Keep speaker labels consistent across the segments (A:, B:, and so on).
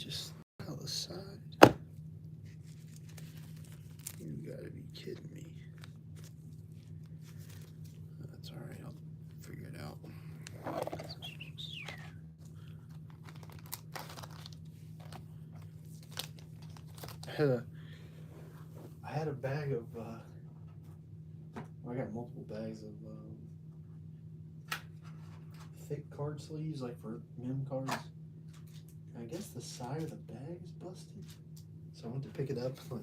A: just out the side. You gotta be kidding me. That's alright, I'll figure it out. I had a bag of I got multiple bags of thick card sleeves, like for mem cards. I guess the side of the bag is busted, so I went to pick it up. Like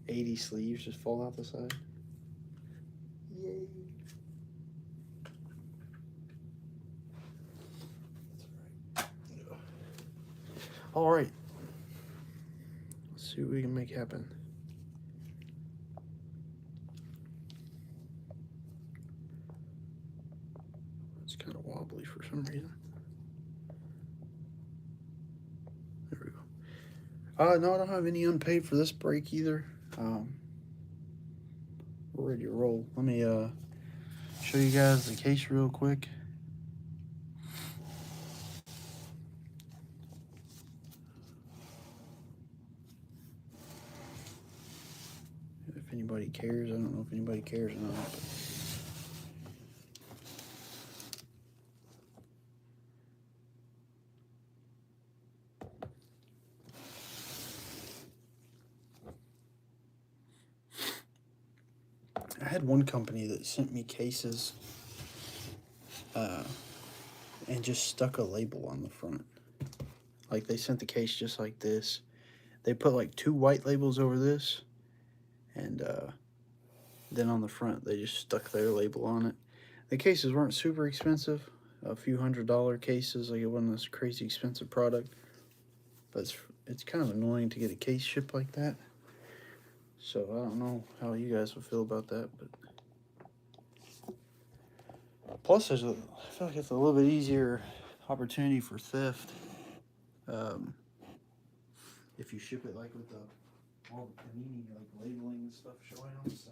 A: 80 sleeves just fall out the side. Yay! That's all right. Let's see what we can make happen. It's kind of wobbly for some reason. There we go. No, I don't have any unpaid for this break either. We're ready to roll. Let me show you guys the case real quick. If anybody cares, I don't know if anybody cares or not. But I had one company that sent me cases and just stuck a label on the front. Like, they sent the case just like this. They put like 2 white labels over this, and then on the front they just stuck their label on it. The cases weren't super expensive, a few $100 cases. Like, it wasn't this crazy expensive product, but it's kind of annoying to get a case shipped like that. So I don't know how you guys would feel about that, but plus I feel like it's a little bit easier opportunity for theft if you ship it like with all the panini like labeling and stuff showing on the side.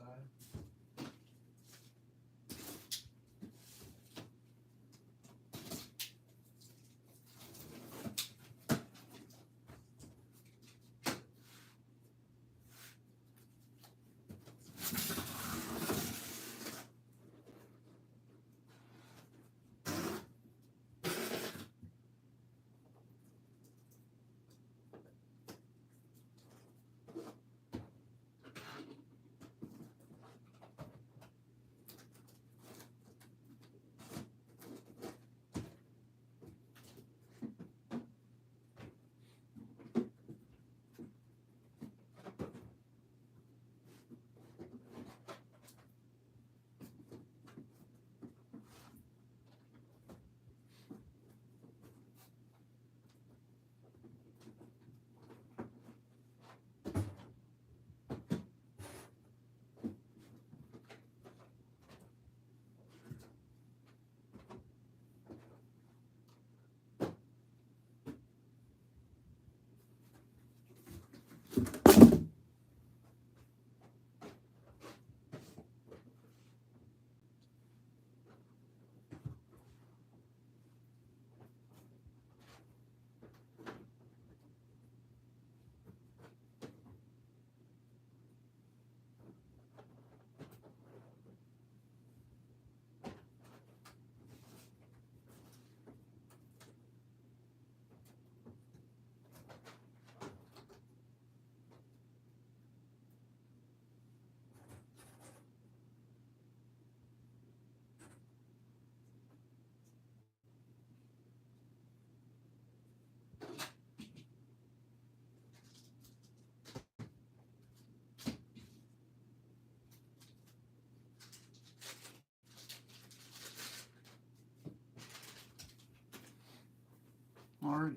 A: Alright.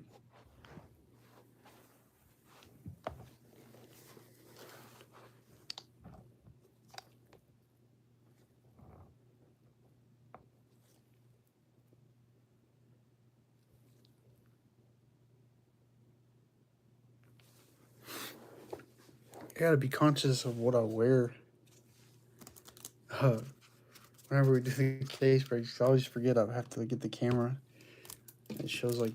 A: I gotta be conscious of what I wear. Whenever we do the case breaks, I always forget I have to get the camera. It shows like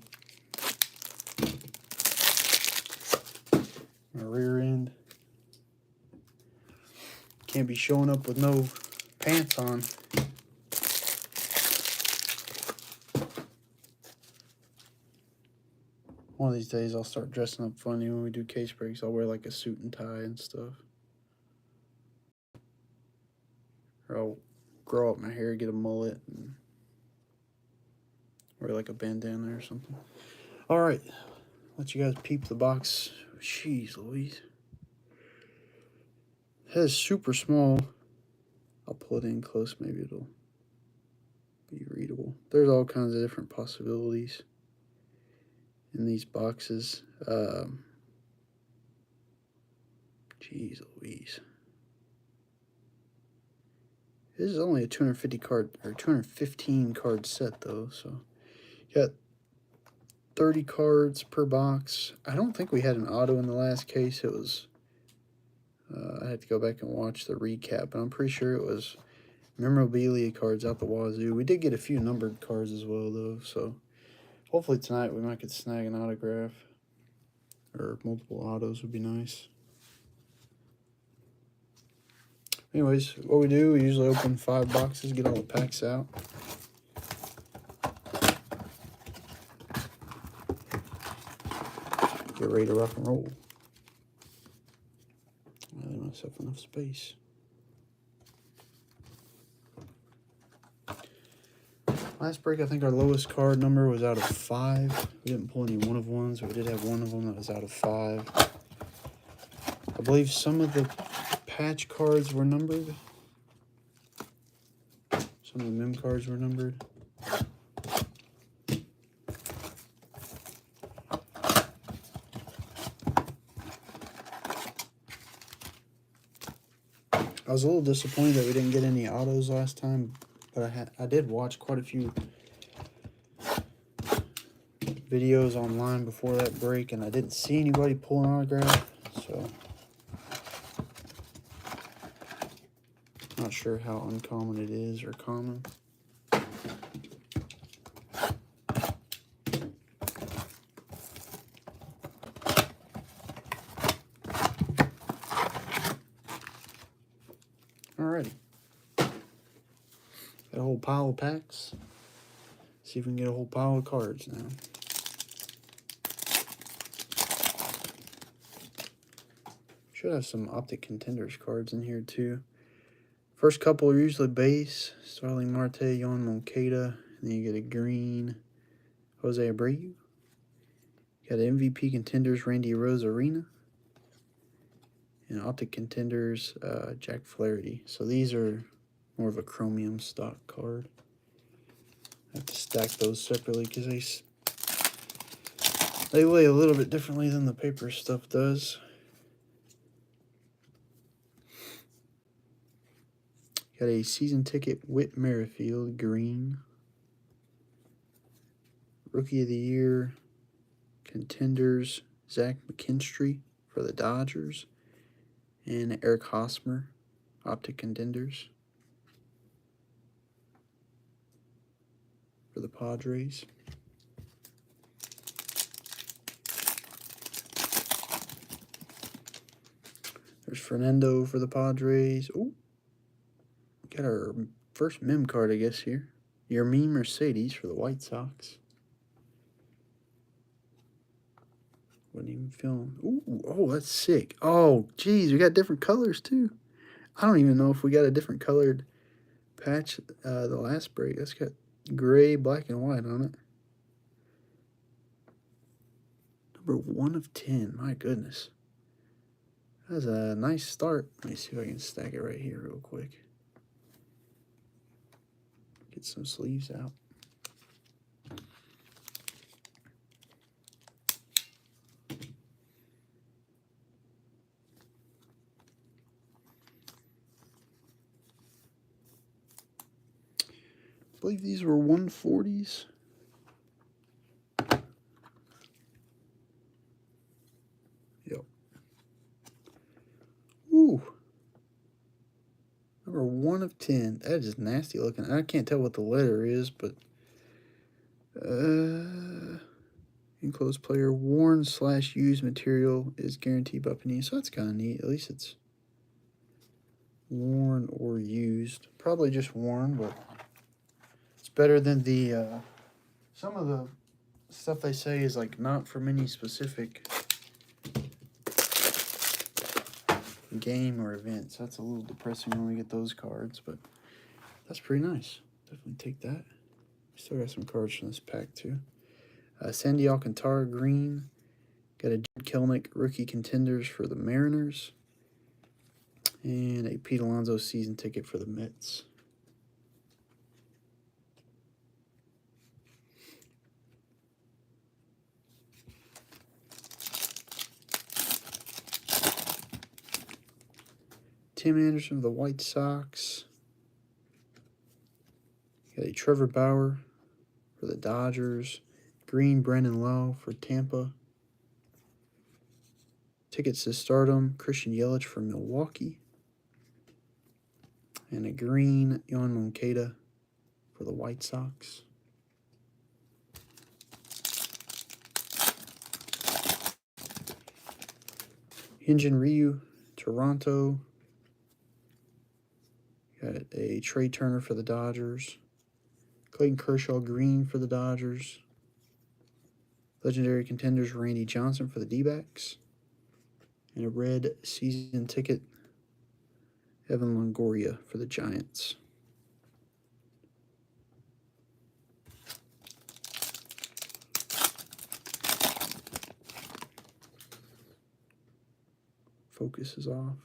A: My rear end. Can't be showing up with no pants on. One of these days I'll start dressing up funny when we do case breaks. I'll wear like a suit and tie and stuff. Or I'll grow up my hair, get a mullet, and wear like a bandana or something. Alright, let you guys peep the box. Jeez Louise. It is super small. I'll pull it in close, maybe it'll be readable. There's all kinds of different possibilities in these boxes. Jeez Louise. This is only a 250 card or 215 card set though, so you got 30 cards per box. I don't think we had an auto in the last case. It was I had to go back and watch the recap, but I'm pretty sure it was memorabilia cards out the wazoo. We did get a few numbered cards as well though, so hopefully tonight we might get snag an autograph or multiple autos would be nice. Anyways, what we do, we usually open 5 boxes, get all the packs out. Get ready to rock and roll. I leave myself enough space. Last break, I think our lowest card number was out of 5. We didn't pull any 1 of 1s, but we did have one of them that was out of 5. I believe some of the patch cards were numbered. Some of the mem cards were numbered. I was a little disappointed that we didn't get any autos last time, but I did watch quite a few videos online before that break, and I didn't see anybody pull an autograph, so not sure how uncommon it is or common. Alrighty. Got a whole pile of packs. See if we can get a whole pile of cards now. Should have some Optic Contenders cards in here too. First couple are usually base. Starling Marte, Yohan Moncada. And then you get a green Jose Abreu. Got an MVP Contenders Randy Rosarina. And Optic Contenders Jack Flaherty. So these are more of a chromium stock card. I have to stack those separately because they lay a little bit differently than the paper stuff does. Got a season ticket Whit Merrifield, green. Rookie of the Year Contenders Zach McKinstry for the Dodgers. And Eric Hosmer, Optic Contenders for the Padres. There's Fernando for the Padres. Oh, got our first mem card, I guess, here. Yermin Mercedes for the White Sox. Wasn't even feeling. Ooh, oh, that's sick. Oh, geez, we got different colors, too. I don't even know if we got a different colored patch the last break. That's got gray, black, and white on it. Number 1 of 10. My goodness. That was a nice start. Let me see if I can stack it right here real quick. Get some sleeves out. I believe these were 140s. Yep. Ooh. Number 1 of 10. That is nasty looking. I can't tell what the letter is, but Enclosed player, worn/used material is guaranteed by Panini. So that's kind of neat. At least it's worn or used. Probably just worn, but it's better than the some of the stuff they say is like not from any specific game or event. So that's a little depressing when we get those cards, but that's pretty nice. Definitely take that. Still got some cards from this pack too. Sandy Alcantara green. Got a Jed Kelnick rookie contenders for the Mariners. And a Pete Alonso season ticket for the Mets. Tim Anderson of the White Sox. Got a Trevor Bauer for the Dodgers. Green Brandon Lowe for Tampa. Tickets to Stardom, Christian Yelich for Milwaukee. And a green Yoan Moncada for the White Sox. Hyunjin Ryu, Toronto. Got a Trey Turner for the Dodgers. Clayton Kershaw green for the Dodgers. Legendary Contenders Randy Johnson for the D-backs. And a red season ticket, Evan Longoria for the Giants. Focus is off.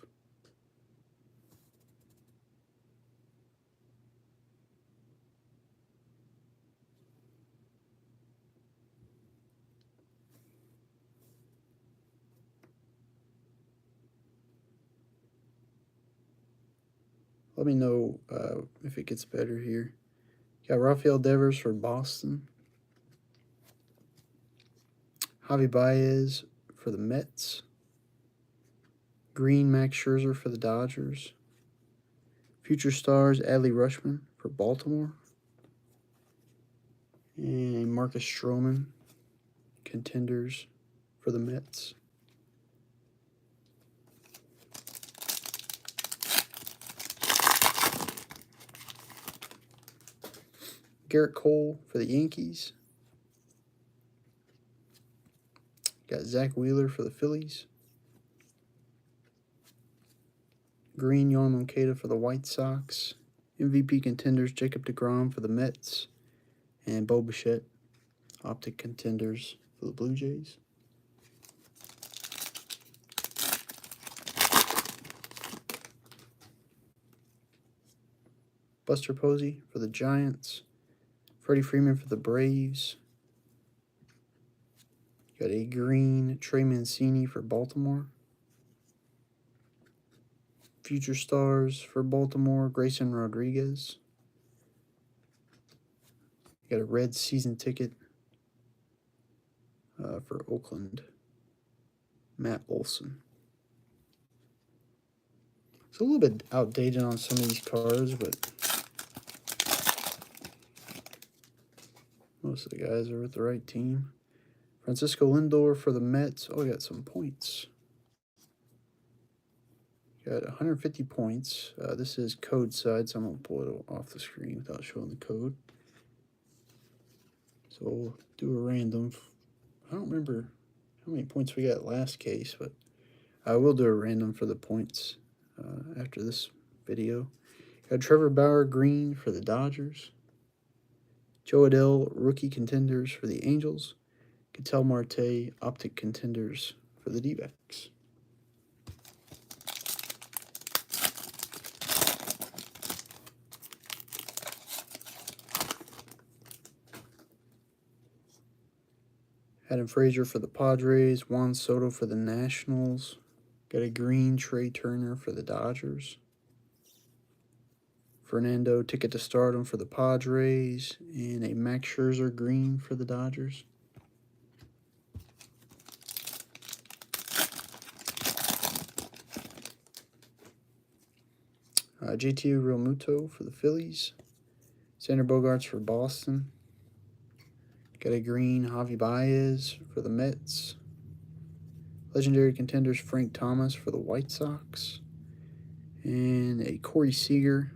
A: Let me know if it gets better here. Got Rafael Devers for Boston. Javi Baez for the Mets. Green Max Scherzer for the Dodgers. Future Stars Adley Rutschman for Baltimore. And Marcus Stroman, Contenders for the Mets. Garrett Cole for the Yankees. Got Zach Wheeler for the Phillies. Green Yoan Moncada for the White Sox. MVP Contenders Jacob deGrom for the Mets. And Bo Bichette, Optic Contenders for the Blue Jays. Buster Posey for the Giants. Freddie Freeman for the Braves. Got a green Trey Mancini for Baltimore. Future Stars for Baltimore, Grayson Rodriguez. Got a red season ticket for Oakland, Matt Olson. It's a little bit outdated on some of these cards, but most of the guys are with the right team. Francisco Lindor for the Mets. Oh, I got some points. Got 150 points. This is code side, so I'm going to pull it off the screen without showing the code. So we'll do a random. I don't remember how many points we got last case, but I will do a random for the points after this video. Got Trevor Bauer green for the Dodgers. Joe Adell rookie contenders for the Angels. Ketel Marte optic contenders for the D-backs. Adam Frazier for the Padres. Juan Soto for the Nationals. Got a green Trey Turner for the Dodgers. Fernando ticket to Stardom for the Padres. And a Max Scherzer green for the Dodgers. JT Realmuto for the Phillies. Xander Bogaerts for Boston. Got a green Javi Baez for the Mets. Legendary Contenders Frank Thomas for the White Sox. And a Corey Seager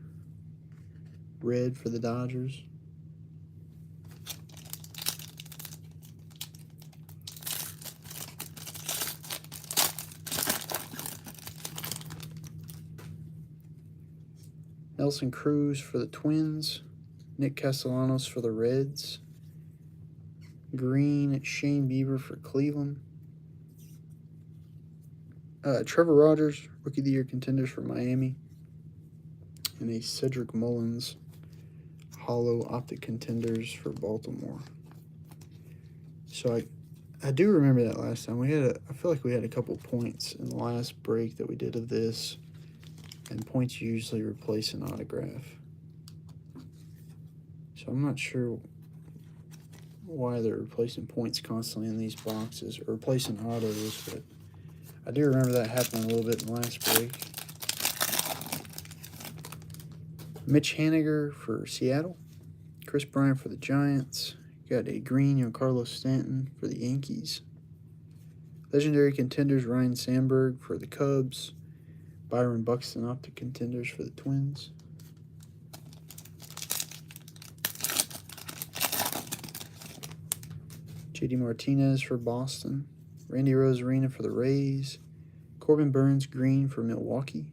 A: red for the Dodgers. Nelson Cruz for the Twins. Nick Castellanos for the Reds. Green Shane Bieber for Cleveland. Trevor Rogers, Rookie of the Year Contenders for Miami. And a Cedric Mullins Holo Optic Contenders for Baltimore. So I do remember that last time. I feel like we had a couple points in the last break that we did of this. And points usually replace an autograph. So I'm not sure why they're replacing points constantly in these boxes, or replacing autos, but I do remember that happening a little bit in the last break. Mitch Haniger for Seattle. Chris Bryant for the Giants. Got a green Giancarlo Stanton for the Yankees. Legendary Contenders Ryan Sandberg for the Cubs. Byron Buxton Optic Contenders for the Twins. JD Martinez for Boston. Randy Rosarina for the Rays. Corbin Burns green for Milwaukee.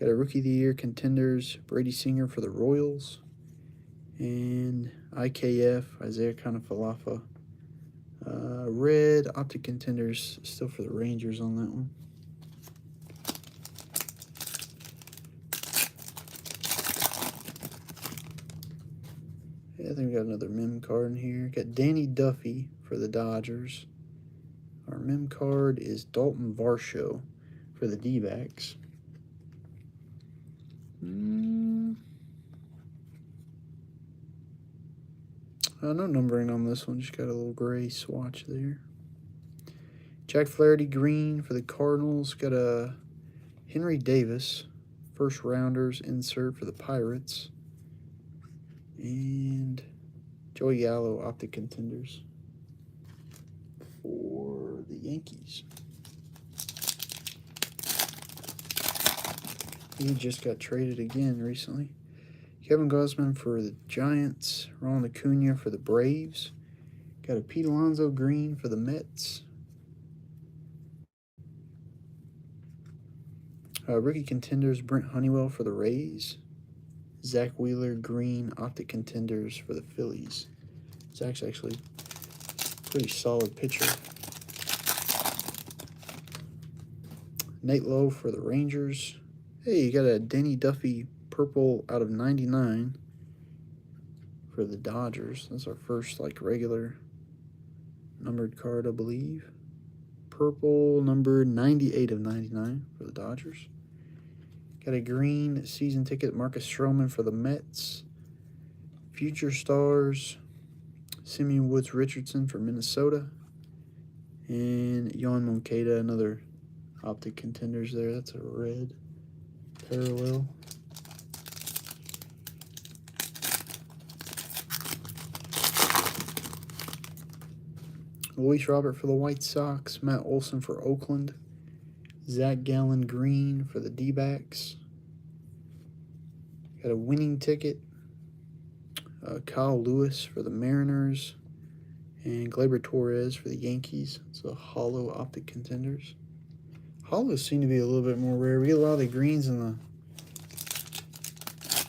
A: Got a Rookie of the Year Contenders Brady Singer for the Royals. And IKF Isaiah Kanafalafa. Red Optic Contenders still for the Rangers on that one. Yeah, I think we got another mem card in here. Got Danny Duffy for the Dodgers. Our mem card is Dalton Varsho for the D-backs. No numbering on this one, just got a little gray swatch there. Jack Flaherty green for the Cardinals. Got a Henry Davis first rounders insert for the Pirates. And Joey Gallo Optic Contenders for the Yankees. He just got traded again recently. Kevin Gausman for the Giants. Ronald Acuna for the Braves. Got a Pete Alonso green for the Mets. Rookie Contenders Brent Honeywell for the Rays. Zach Wheeler green Optic Contenders for the Phillies. Zach's actually a pretty solid pitcher. Nate Lowe for the Rangers. Hey, you got a Danny Duffy purple out of 99 for the Dodgers. That's our first regular numbered card, I believe. Purple number 98 of 99 for the Dodgers. Got a green season ticket Marcus Stroman for the Mets. Future Stars Simeon Woods Richardson for Minnesota. And Yohan Moncada, another Optic Contenders there. That's a red parallel. Luis Robert for the White Sox. Matt Olson for Oakland. Zach Gallen green for the D-backs. Got a winning ticket. Kyle Lewis for the Mariners. And Gleyber Torres for the Yankees. So holo Optic Contenders. Holos seem to be a little bit more rare. We get a lot of the greens and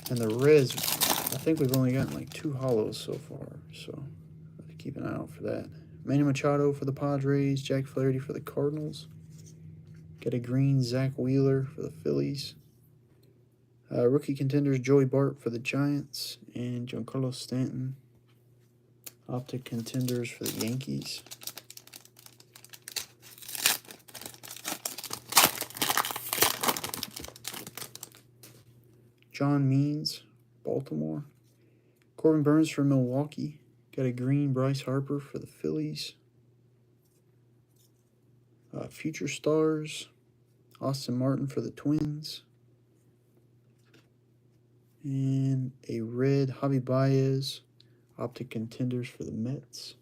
A: the reds. I think we've only gotten 2 holos so far. So keep an eye out for that. Manny Machado for the Padres. Jack Flaherty for the Cardinals. Got a green Zach Wheeler for the Phillies. Rookie Contenders Joey Bart for the Giants. And Giancarlo Stanton. Optic Contenders for the Yankees. John Means, Baltimore. Corbin Burns for Milwaukee. Got a green Bryce Harper for the Phillies. Future Stars, Austin Martin for the Twins. And a red Javi Baez Optic Contenders for the Mets.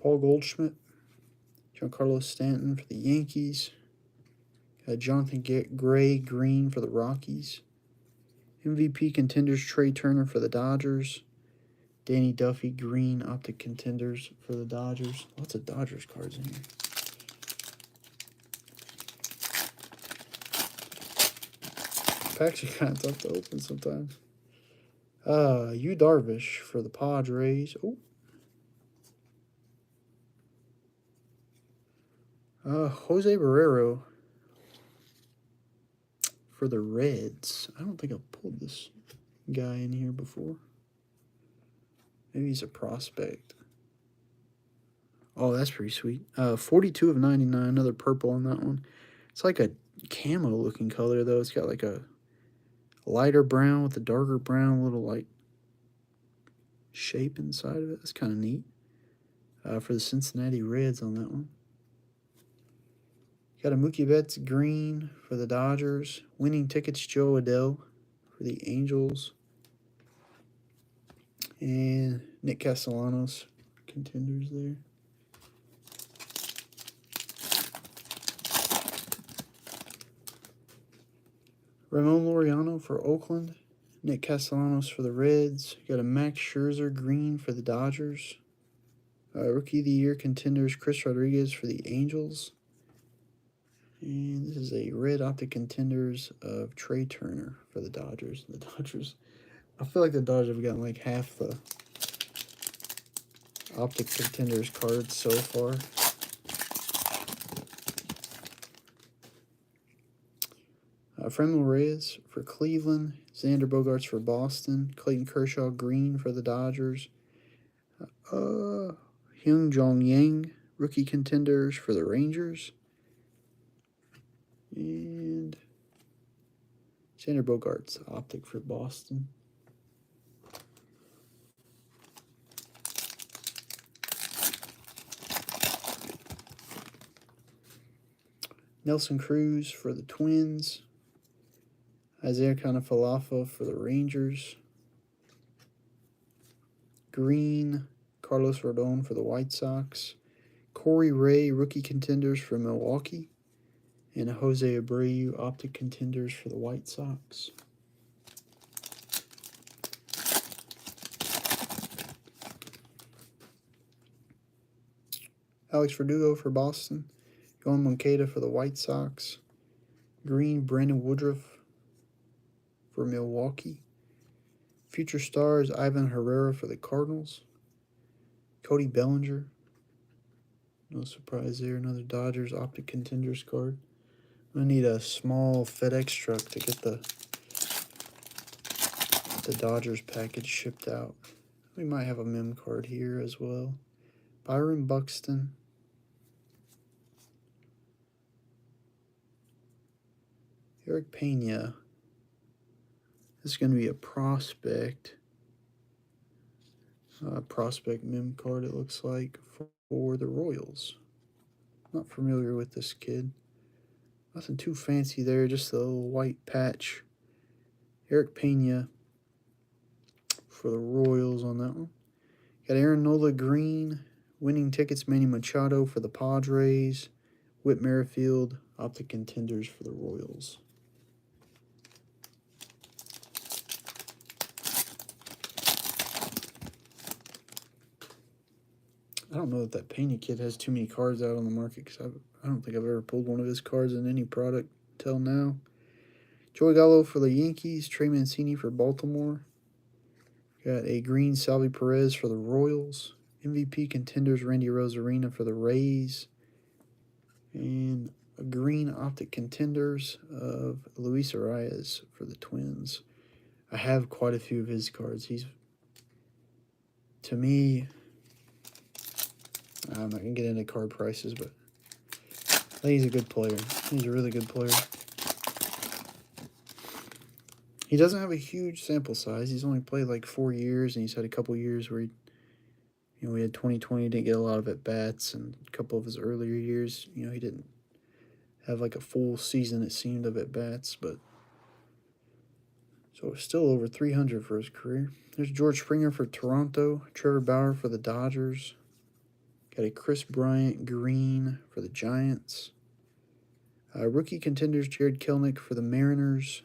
A: Paul Goldschmidt. Giancarlo Stanton for the Yankees. Jonathan Gray green for the Rockies. MVP Contenders Trey Turner for the Dodgers. Danny Duffy green Optic Contenders for the Dodgers. Lots of Dodgers cards in here. Packs are kind of tough to open sometimes. Yu Darvish for the Padres. Jose Barrero for the Reds. I don't think I've pulled this guy in here before. Maybe he's a prospect. Oh, that's pretty sweet. 42 of 99. Another purple on that one. It's like a camo looking color, though. It's got like a lighter brown with a darker brown little like shape inside of it. That's kind of neat. For the Cincinnati Reds on that one. Got a Mookie Betts green for the Dodgers. Winning tickets, Joe Adele for the Angels. And Nick Castellanos, Contenders there. Ramon Laureano for Oakland. Nick Castellanos for the Reds. Got a Max Scherzer green for the Dodgers. Rookie of the Year Contenders, Chris Rodriguez for the Angels. And this is a red Optic Contenders of Trey Turner for the Dodgers. The Dodgers, I feel like the Dodgers have gotten like half the Optic Contenders cards so far. Franmil Reyes for Cleveland. Xander Bogaerts for Boston. Clayton Kershaw green for the Dodgers. Hyun Jong Yang, Rookie Contenders for the Rangers. And Xander Bogaerts, Optic for Boston. Nelson Cruz for the Twins. Isaiah Kanafalafa for the Rangers. Green, Carlos Rodon for the White Sox. Corey Ray, Rookie Contenders for Milwaukee. And Jose Abreu, Optic Contenders for the White Sox. Alex Verdugo for Boston. Yohan Moncada for the White Sox. Green, Brandon Woodruff for Milwaukee. Future Stars, Ivan Herrera for the Cardinals. Cody Bellinger. No surprise there. Another Dodgers Optic Contenders card. I need a small FedEx truck to get the Dodgers package shipped out. We might have a mem card here as well. Byron Buxton. Eric Pena. This is going to be a prospect. Prospect mem card, it looks like, for the Royals. Not familiar with this kid. Nothing too fancy there, just a little white patch. Eric Pena for the Royals on that one. Got Aaron Nola green. Winning tickets, Manny Machado for the Padres. Whit Merrifield, Optic Contenders for the Royals. I don't know if that Pena kid has too many cards out on the market because I don't think I've ever pulled one of his cards in any product till now. Joey Gallo for the Yankees. Trey Mancini for Baltimore. Got a green Salvi Perez for the Royals. MVP Contenders Randy Rosarina for the Rays. And a green Optic Contenders of Luis Arias for the Twins. I have quite a few of his cards. He's, to me, I'm not going to get into card prices, but I think he's a good player. He's a really good player. He doesn't have a huge sample size. He's only played like 4 years, and he's had a couple years where we had 2020, didn't get a lot of at-bats, and a couple of his earlier years, he didn't have like a full season, it seemed, of at-bats, but so still over 300 for his career. There's George Springer for Toronto, Trevor Bauer for the Dodgers. Got a Chris Bryant green for the Giants. Rookie Contenders, Jared Kelenic for the Mariners.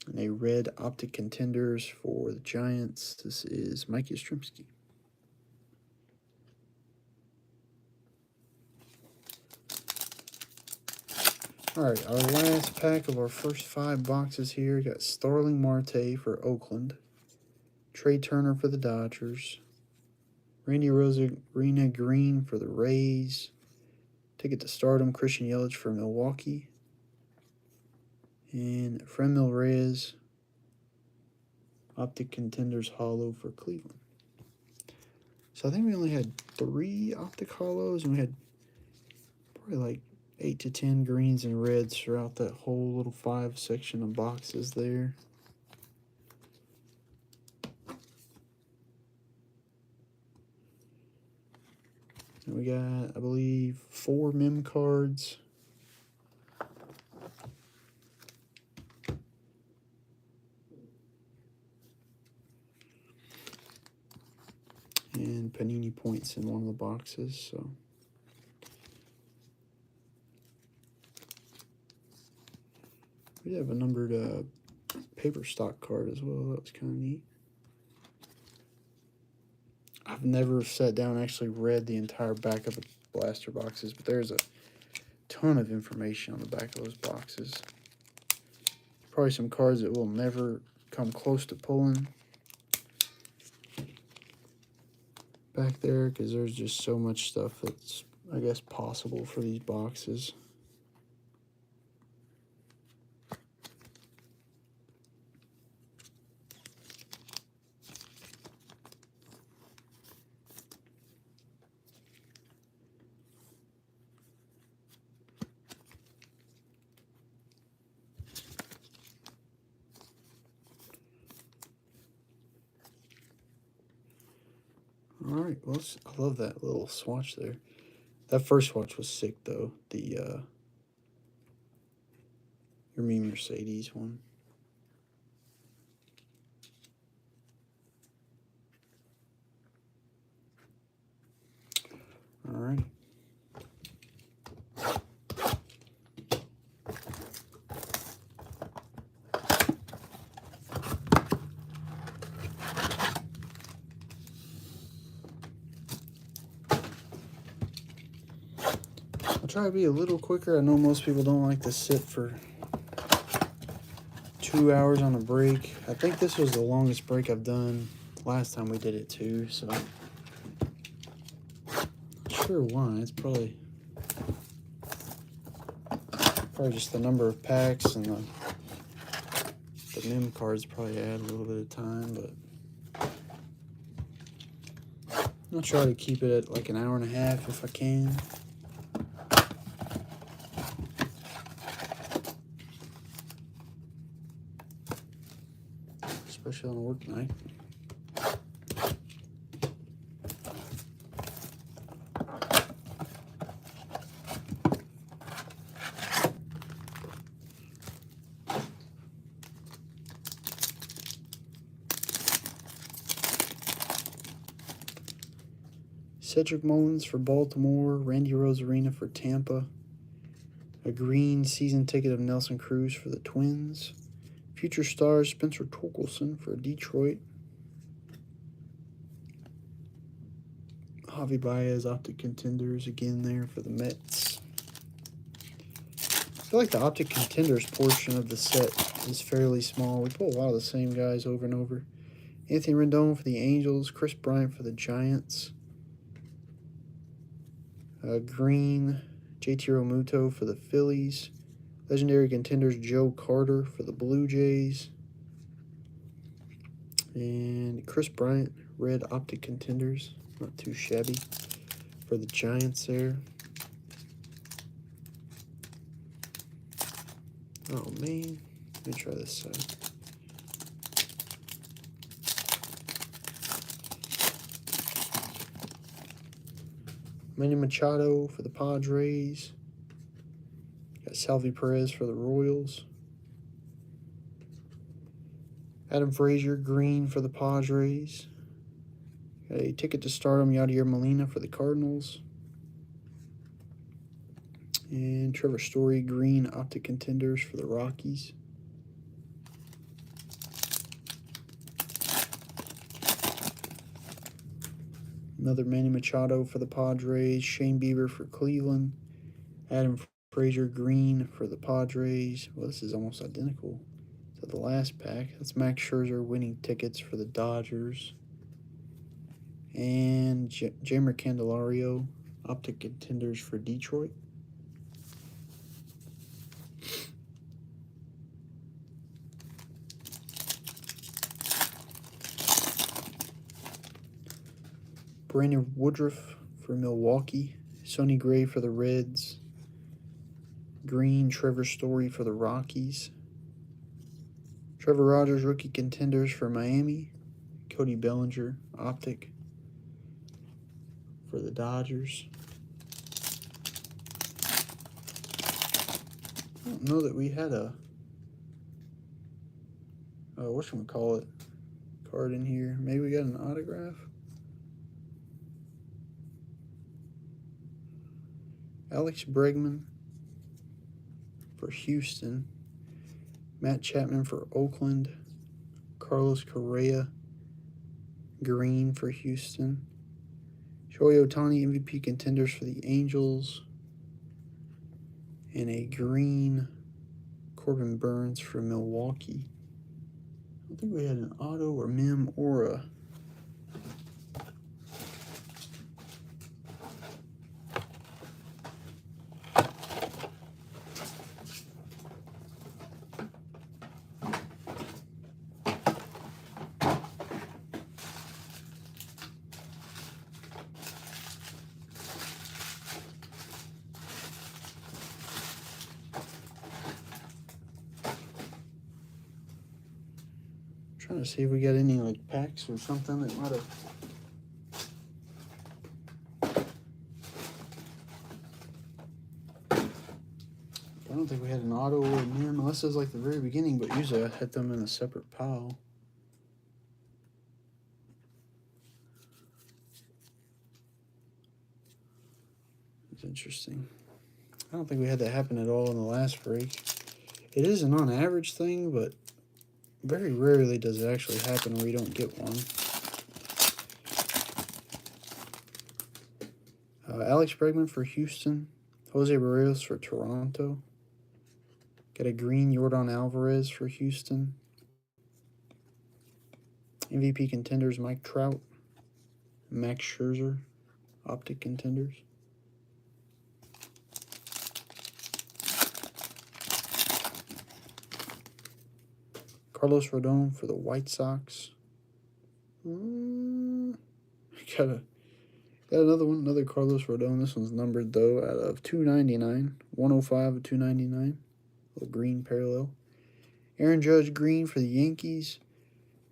A: And a red Optic Contenders for the Giants. This is Mike Yastrzemski. All right, our last pack of our first 5 boxes here. Got Starling Marte for Oakland. Trey Turner for the Dodgers. Randy Rosarina green for the Rays. Ticket to Stardom, Christian Yelich for Milwaukee. And Franmil Reyes, Optic Contenders Hollow for Cleveland. So I think we only had 3 Optic Hollows, and we had probably like 8 to 10 greens and reds throughout that whole little 5 section of boxes there. And we got, I believe, 4 mem cards. And Panini points in one of the boxes, so. We have a numbered paper stock card as well. That was kind of neat. I've never sat down and actually read the entire back of the blaster boxes, but there's a ton of information on the back of those boxes. Probably some cards that will never come close to pulling back there, because there's just so much stuff that's, I guess, possible for these boxes. All right, well, I love that little swatch there. That first swatch was sick, though. The Your Mercedes one. All right. I'll try to be a little quicker. I know most people don't like to sit for 2 hours on a break. I think this was the longest break I've done. Last time we did it too, so not sure why. It's probably just the number of packs, and the mem cards probably add a little bit of time, but I'll try to keep it at like an hour and a half if I can. Especially on a work night. Cedric Mullins for Baltimore, Randy Rosarina for Tampa, a green season ticket of Nelson Cruz for the Twins, future stars Spencer Torkelson for Detroit, Javi Baez Optic Contenders again there for the Mets. I feel like the Optic Contenders portion of the set is fairly small. We pull a lot of the same guys over and over. Anthony Rendon for the Angels, Chris Bryant for the Giants, green JT Realmuto for the Phillies, legendary contenders Joe Carter for the Blue Jays, and Chris Bryant red Optic Contenders, not too shabby, for the Giants there. Oh man, let me try this side. Manny Machado for the Padres. Got Salvi Perez for the Royals. Adam Frazier, green for the Padres. Got a ticket to stardom, Yadier Molina for the Cardinals. And Trevor Story, green optic contenders for the Rockies. Another Manny Machado for the Padres. Shane Bieber for Cleveland. Adam Frazier, green for the Padres. Well, this is almost identical to the last pack. That's Max Scherzer winning tickets for the Dodgers. And Jamer Candelario, optic contenders for Detroit. Brandon Woodruff for Milwaukee. Sonny Gray for the Reds. Green Trevor Story for the Rockies. Trevor Rogers, rookie contenders for Miami. Cody Bellinger, optic for the Dodgers. I don't know that we had a whatchamacallit card in here. Maybe we got an autograph. Alex Bregman for Houston. Matt Chapman for Oakland. Carlos Correa, green for Houston. Shohei Ohtani, MVP contenders for the Angels. And a green Corbin Burns for Milwaukee. I don't think we had an auto or mem or a trying to see if we got any like packs or something that might have. I don't think we had an auto or mem unless it was like the very beginning, but usually I had them in a separate pile. It's interesting. I don't think we had that happen at all in the last break. It is an on average thing, but very rarely does it actually happen where you don't get one. Alex Bregman for Houston. Jose Barrios for Toronto. Got a green Yordan Alvarez for Houston. MVP contenders Mike Trout. Max Scherzer, optic contenders. Carlos Rodon for the White Sox. Got another one, another Carlos Rodon. This one's numbered though out of 299, 105 of 299. Little green parallel. Aaron Judge, green for the Yankees.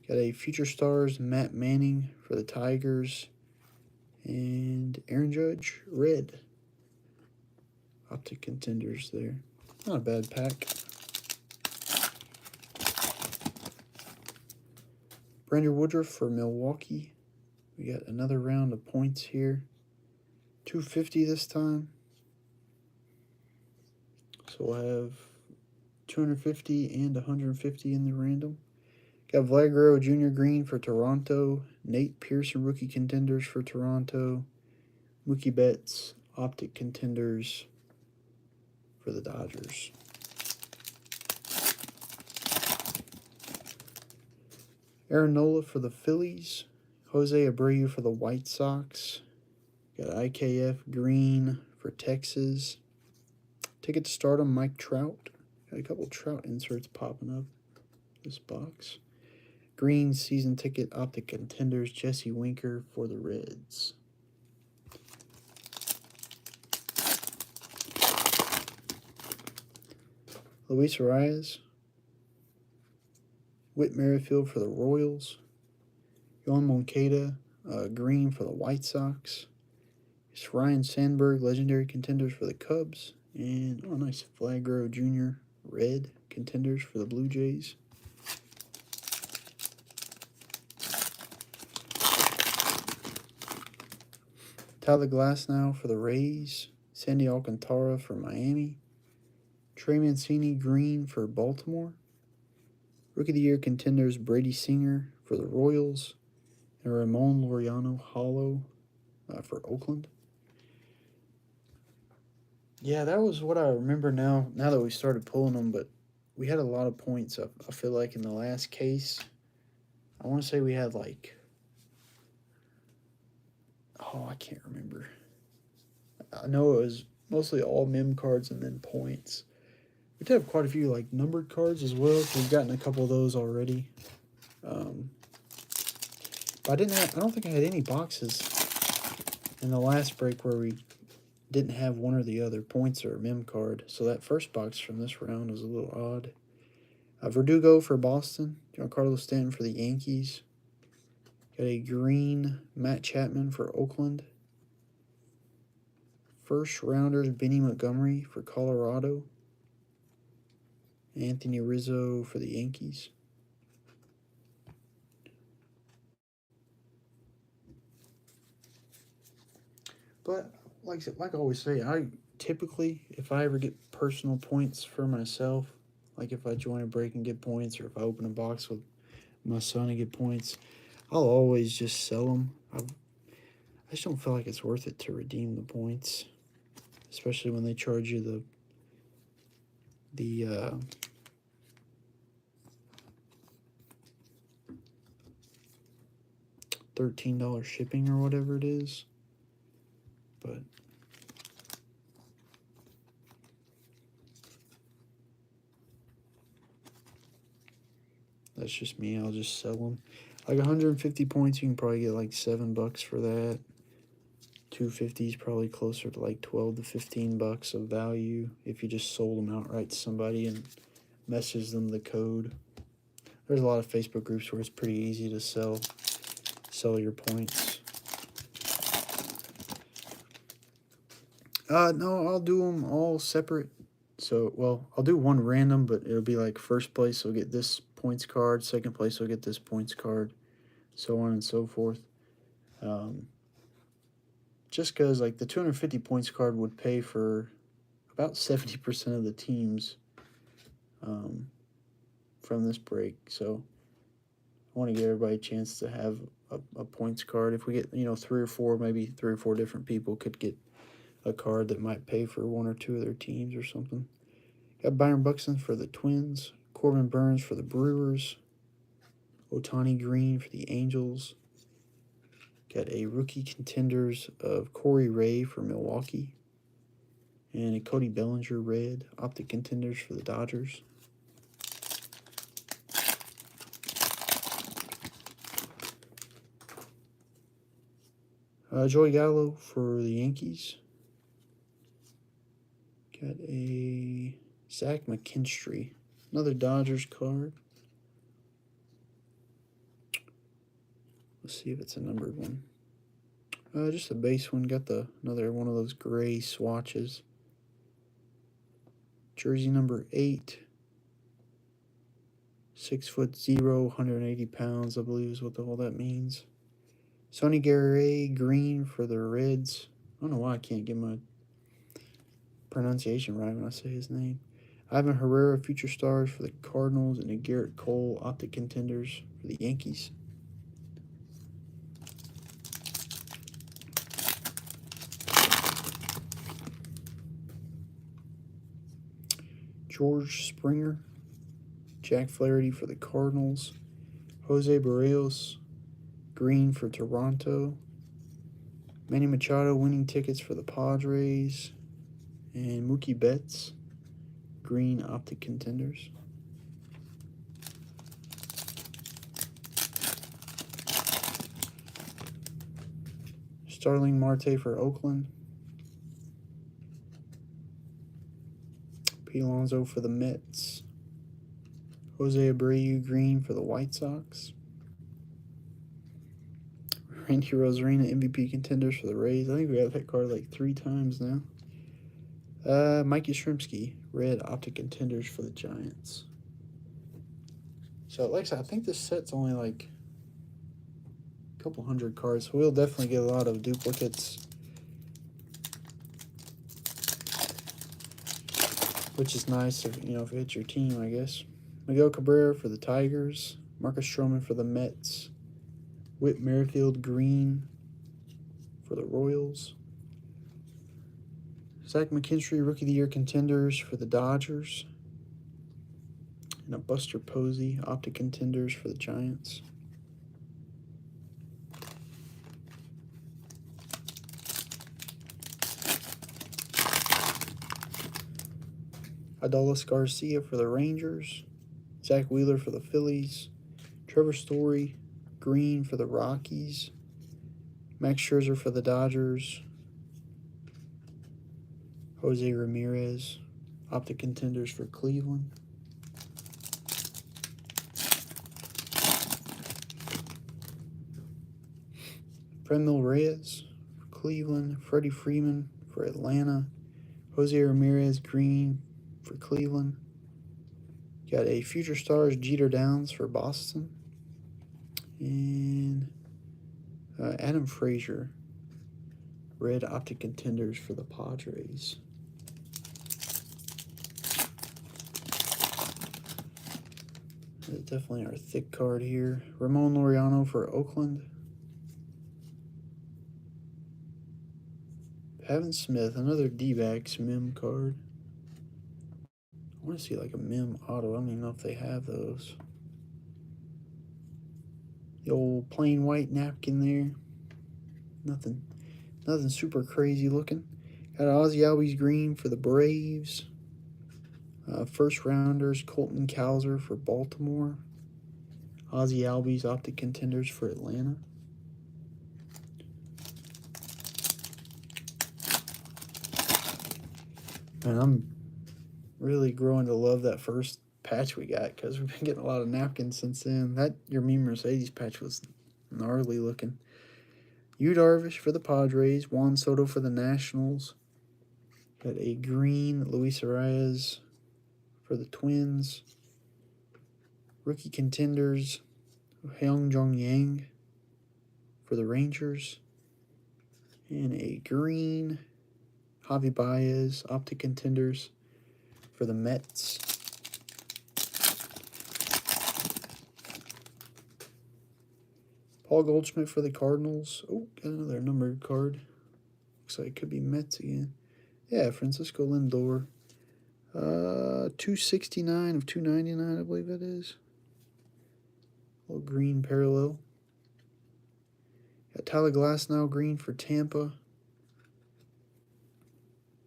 A: Got a Future Stars Matt Manning for the Tigers. And Aaron Judge, red. Optic contenders there. Not a bad pack. Brandon Woodruff for Milwaukee. We got another round of points here. 250 this time. So we'll have 250 and 150 in the random. Got Vlad Guerrero Jr. green for Toronto. Nate Pearson, rookie contenders for Toronto. Mookie Betts, optic contenders for the Dodgers. Aaron Nola for the Phillies. Jose Abreu for the White Sox. Got IKF green for Texas. Ticket to stardom, Mike Trout. Got a couple Trout inserts popping up this box. Green season ticket optic contenders, Jesse Winker for the Reds. Luis Arias. Whit Merrifield for the Royals. Yohan Moncada, green for the White Sox. It's Ryan Sandberg, legendary contenders for the Cubs. And, oh, nice. Flagro Jr. Red Contenders for the Blue Jays. Tyler Glasnow for the Rays. Sandy Alcantara for Miami. Trey Mancini Green for Baltimore. Rookie of the Year Contenders Brady Singer for the Royals. And Ramon Laureano Hollow for Oakland. Yeah, that was what I remember now that we started pulling them, but we had a lot of points. I feel like in the last case, I want to say we had like, oh, I can't remember. I know it was mostly all mem cards and then points. We did have quite a few like numbered cards as well. So we've gotten a couple of those already. But I don't think I had any boxes in the last break where we didn't have one or the other, points or mem card. So that first box from this round was a little odd. Verdugo for Boston. Giancarlo Stanton for the Yankees. Got a green Matt Chapman for Oakland. First rounders Benny Montgomery for Colorado. Anthony Rizzo for the Yankees. But like I always say, I typically, if I ever get personal points for myself, like if I join a break and get points, or if I open a box with my son and get points, I'll always just sell them. I just don't feel like it's worth it to redeem the points, especially when they charge you the $13 shipping or whatever it is. But that's just me. I'll just sell them. Like 150 points, you can probably get like $7 for that. 250 is probably closer to like 12 to 15 bucks of value if you just sold them outright to somebody and message them the code. There's a lot of Facebook groups where it's pretty easy to sell your points. No, I'll do them all separate. So, well, I'll do one random, but it'll be like first place will get this points card, second place will get this points card, so on and so forth. Just because like the 250 points card would pay for about 70% of the teams from this break. So I want to give everybody a chance to have a points card. If we get, 3 or 4 different people could get a card that might pay for 1 or 2 of their teams or something. Got Byron Buxton for the Twins, Corbin Burns for the Brewers, Ohtani Green for the Angels. Got a rookie contenders of Corey Ray for Milwaukee, and a Cody Bellinger red optic contenders for the Dodgers. Joey Gallo for the Yankees. Got a Zach McKinstry, another Dodgers card. Let's see if it's a numbered one. Just a base one. Got another one of those gray swatches. Jersey number 8. 6'0", 180 pounds, I believe is what all that means. Sonny Gray Green for the Reds. I don't know why I can't get my pronunciation right when I say his name. Ivan Herrera Future Stars for the Cardinals, and a Garrett Cole optic contenders for the Yankees. George Springer, Jack Flaherty for the Cardinals, Jose Barrios Green for Toronto, Manny Machado winning tickets for the Padres, and Mookie Betts green optic contenders. Starling Marte for Oakland, Pete Alonso for the Mets, Jose Abreu green for the White Sox, Randy Rosarina MVP contenders for the Rays. I think we got that card like 3 times now. Mikey Shrimsky, red Optic Contenders for the Giants. So, like I said, I think this set's only like a couple hundred cards. So we'll definitely get a lot of duplicates, which is nice if if it hits your team, I guess. Miguel Cabrera for the Tigers, Marcus Stroman for the Mets, Whit Merrifield green for the Royals, Zach McKinstry Rookie of the Year Contenders for the Dodgers, and a Buster Posey Optic Contenders for the Giants. Adolis Garcia for the Rangers, Zach Wheeler for the Phillies, Trevor Story green for the Rockies, Max Scherzer for the Dodgers, Jose Ramirez Optic Contenders for Cleveland, Franmil Reyes for Cleveland, Freddie Freeman for Atlanta, Jose Ramirez green for Cleveland. Got a Future Stars Jeter Downs for Boston, and Adam Frazier red Optic Contenders for the Padres. That's definitely our thick card here. Ramon Laureano for Oakland. Pavin Smith, another D-backs Mim card. I want to see like a Mim auto. I don't even know if they have those. The old plain white napkin there. Nothing super crazy looking. Got Ozzie Albies green for the Braves. First rounders Colton Cowser for Baltimore. Ozzie Albies Optic Contenders for Atlanta. And I'm really growing to love that first patch we got because we've been getting a lot of napkins since then. That Yermin Mercedes patch was gnarly looking. Yu Darvish for the Padres, Juan Soto for the Nationals. Got a green Luis Arias for the Twins. Rookie Contenders, Hyung Jong Yang for the Rangers. And a green Javi Baez Optic Contenders for the Mets. Paul Goldschmidt for the Cardinals. Oh, got another numbered card. Looks like it could be Mets again. Yeah, Francisco Lindor. 269 of 299, I believe it is. Little green parallel. Got Tyler Glasnow green for Tampa.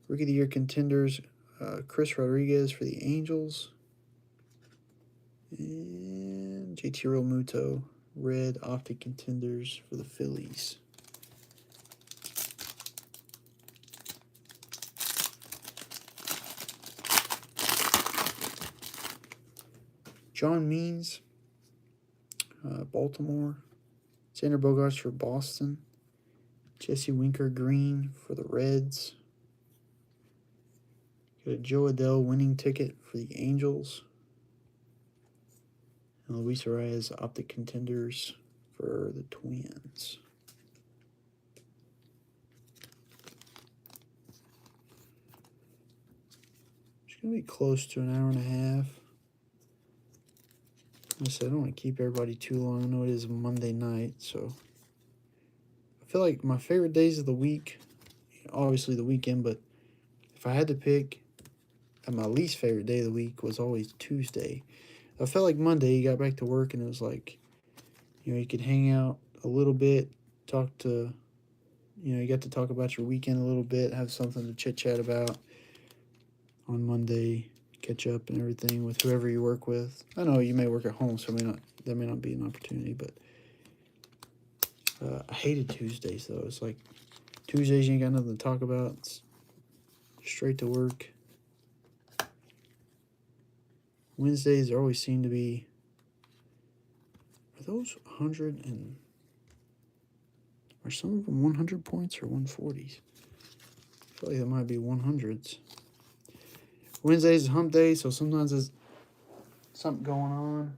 A: Rookie of the Year Contenders, Chris Rodriguez for the Angels. And JT Realmuto, red Optic Contenders for the Phillies. John Means, Baltimore. Xander Bogaerts for Boston. Jesse Winker green for the Reds. Got a Joe Adele winning ticket for the Angels. And Luis Arias Optic Contenders for the Twins. It's going to be close to an hour and a half. Like I said, I don't want to keep everybody too long. I know it is a Monday night, so I feel like my favorite days of the week, obviously the weekend, but if I had to pick, my least favorite day of the week was always Tuesday. I felt like Monday, you got back to work, and it was like, you could hang out a little bit, talk to, you got to talk about your weekend a little bit, have something to chit-chat about on Monday, catch up and everything with whoever you work with. I know you may work at home, so that may not be an opportunity, but I hated Tuesdays, though. It's like Tuesdays you ain't got nothing to talk about. It's straight to work. Wednesdays always seem to be, are those 100 and, are some of them 100 points or 140s? I feel like they might be 100s. Wednesdays is hump day, so sometimes there's something going on.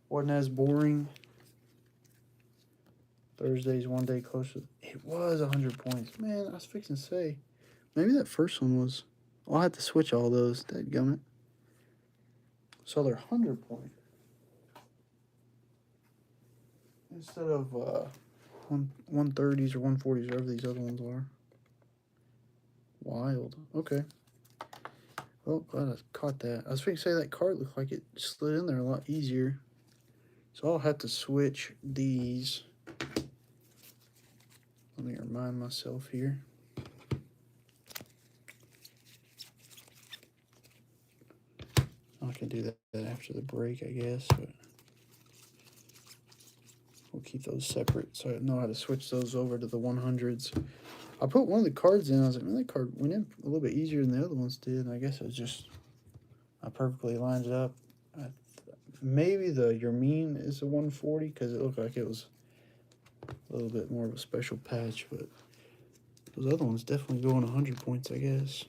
A: Wasn't as boring. Thursday's one day closer. It was 100 points. Man, I was fixing to say. Maybe that first one was. I'll have to switch all those. Dadgummit. So they're 100 point. Instead of 130s or 140s, whatever these other ones are. Wild. Okay. Well, glad I caught that. I was fixing to say that card looked like it slid in there a lot easier. So I'll have to switch these. Let me remind myself here. I can do that after the break, I guess. But we'll keep those separate so I know how to switch those over to the 100s. I put one of the cards in. I was like, man, that card went in a little bit easier than the other ones did. And I guess it was just, I perfectly lined it up. Maybe the Your Mean is a 140 because it looked like it was a little bit more of a special patch. But those other ones definitely go on 100 points, I guess.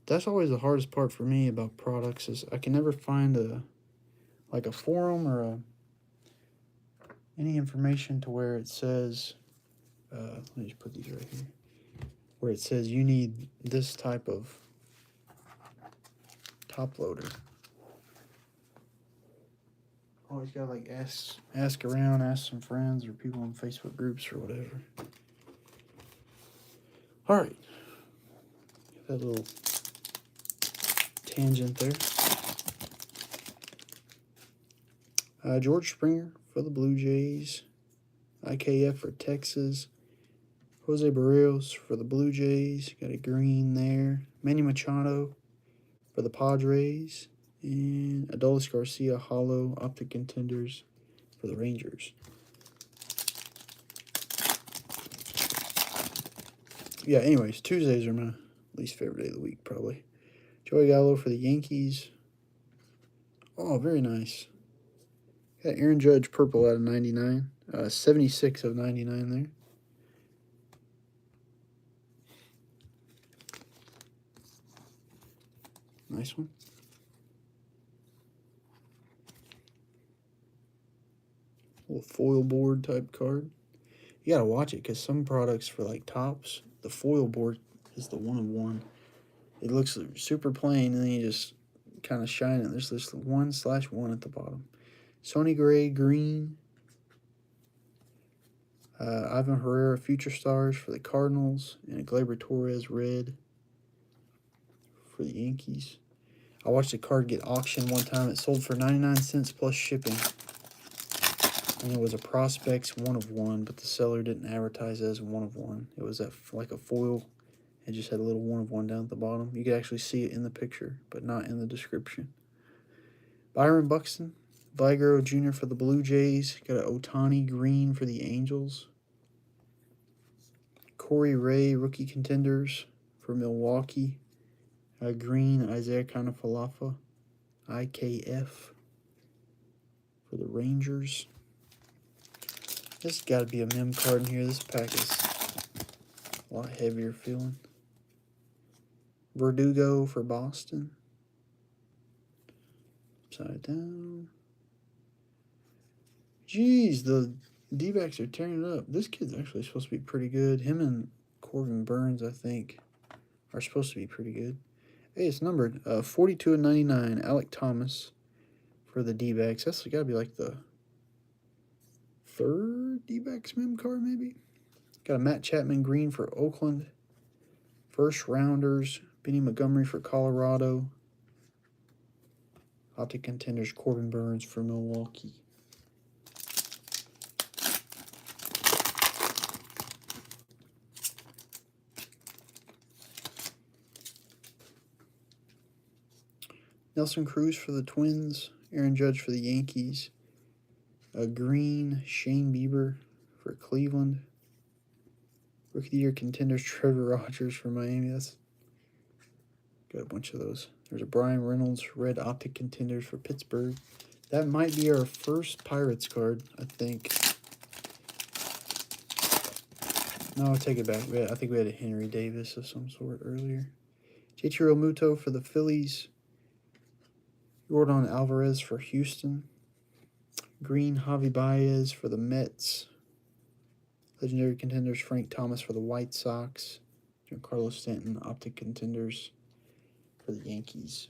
A: That's always the hardest part for me about products is I can never find a forum or any information to where it says, let me just put these right here, where it says you need this type of top loader. Always gotta like ask around, ask some friends or people in Facebook groups or whatever. All right, that little tangent there. George Springer for the Blue Jays. IKF for Texas. Jose Barrios for the Blue Jays. Got a green there. Manny Machado for the Padres. And Adolis Garcia Hollow Optic Contenders for the Rangers. Yeah, anyways, Tuesdays are my least favorite day of the week, probably. Joey Gallo for the Yankees. Oh, very nice. Got Aaron Judge purple out of 99. 76 of 99 there. Nice one. Little foil board type card. You gotta watch it because some products for like tops, the foil board is the 1 of 1. It looks super plain and then you just kind of shine it. There's this 1/1 at the bottom. Sonny Gray green. Ivan Herrera Future Stars for the Cardinals. And a Gleyber Torres red for the Yankees. I watched a card get auctioned one time. It sold for 99 cents plus shipping. And it was a Prospects 1 of 1, but the seller didn't advertise it as 1 of 1. It was like a foil. It just had a little 1 of 1 down at the bottom. You could actually see it in the picture, but not in the description. Byron Buxton, Vigero Jr. for the Blue Jays. Got an Ohtani green for the Angels. Corey Ray, Rookie Contenders for Milwaukee. Green Isaiah Kanafalafa, IKF for the Rangers. This has got to be a mem card in here. This pack is a lot heavier feeling. Verdugo for Boston. Upside down. Jeez, the D-backs are tearing it up. This kid's actually supposed to be pretty good. Him and Corbin Burns, I think, are supposed to be pretty good. Hey, it's numbered 42 of 99. Alec Thomas for the D-backs. That's got to be like the third D-backs mem card, maybe. Got a Matt Chapman green for Oakland. First rounders. Benny Montgomery for Colorado. Optic Contenders Corbin Burns for Milwaukee. Nelson Cruz for the Twins. Aaron Judge for the Yankees. A green Shane Bieber for Cleveland. Rookie of the Year Contenders Trevor Rogers for Miami. That's got a bunch of those. There's a Brian Reynolds red Optic Contenders for Pittsburgh. That might be our first Pirates card, I think. No, I take it back. I think we had a Henry Davis of some sort earlier. Ichiro Muto for the Phillies. Jordan Alvarez for Houston. Green Javi Baez for the Mets. Legendary Contenders Frank Thomas for the White Sox. Giancarlo Stanton Optic Contenders for the Yankees.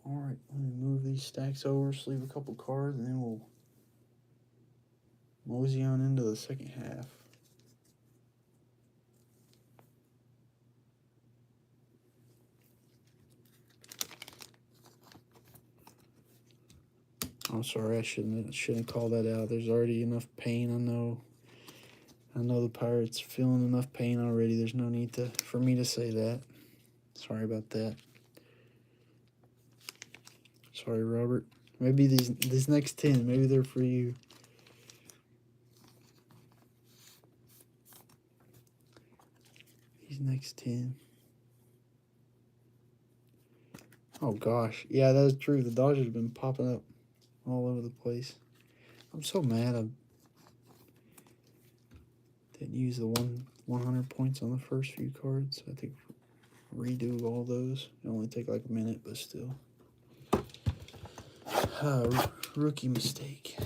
A: Alright, let me move these stacks over, sleeve a couple cards, and then we'll mosey on into the second half. I'm sorry, I shouldn't call that out. There's already enough pain. I know the Pirates feeling enough pain already. There's no need for me to say that. Sorry about that. Sorry, Robert. Maybe these next 10, maybe they're for you. These next 10. Oh gosh, yeah, that's true. The Dodgers have been popping up all over the place. I'm so mad I didn't use the 100 points on the first few cards. I think redo all those. It only take like a minute, but still. Rookie mistake.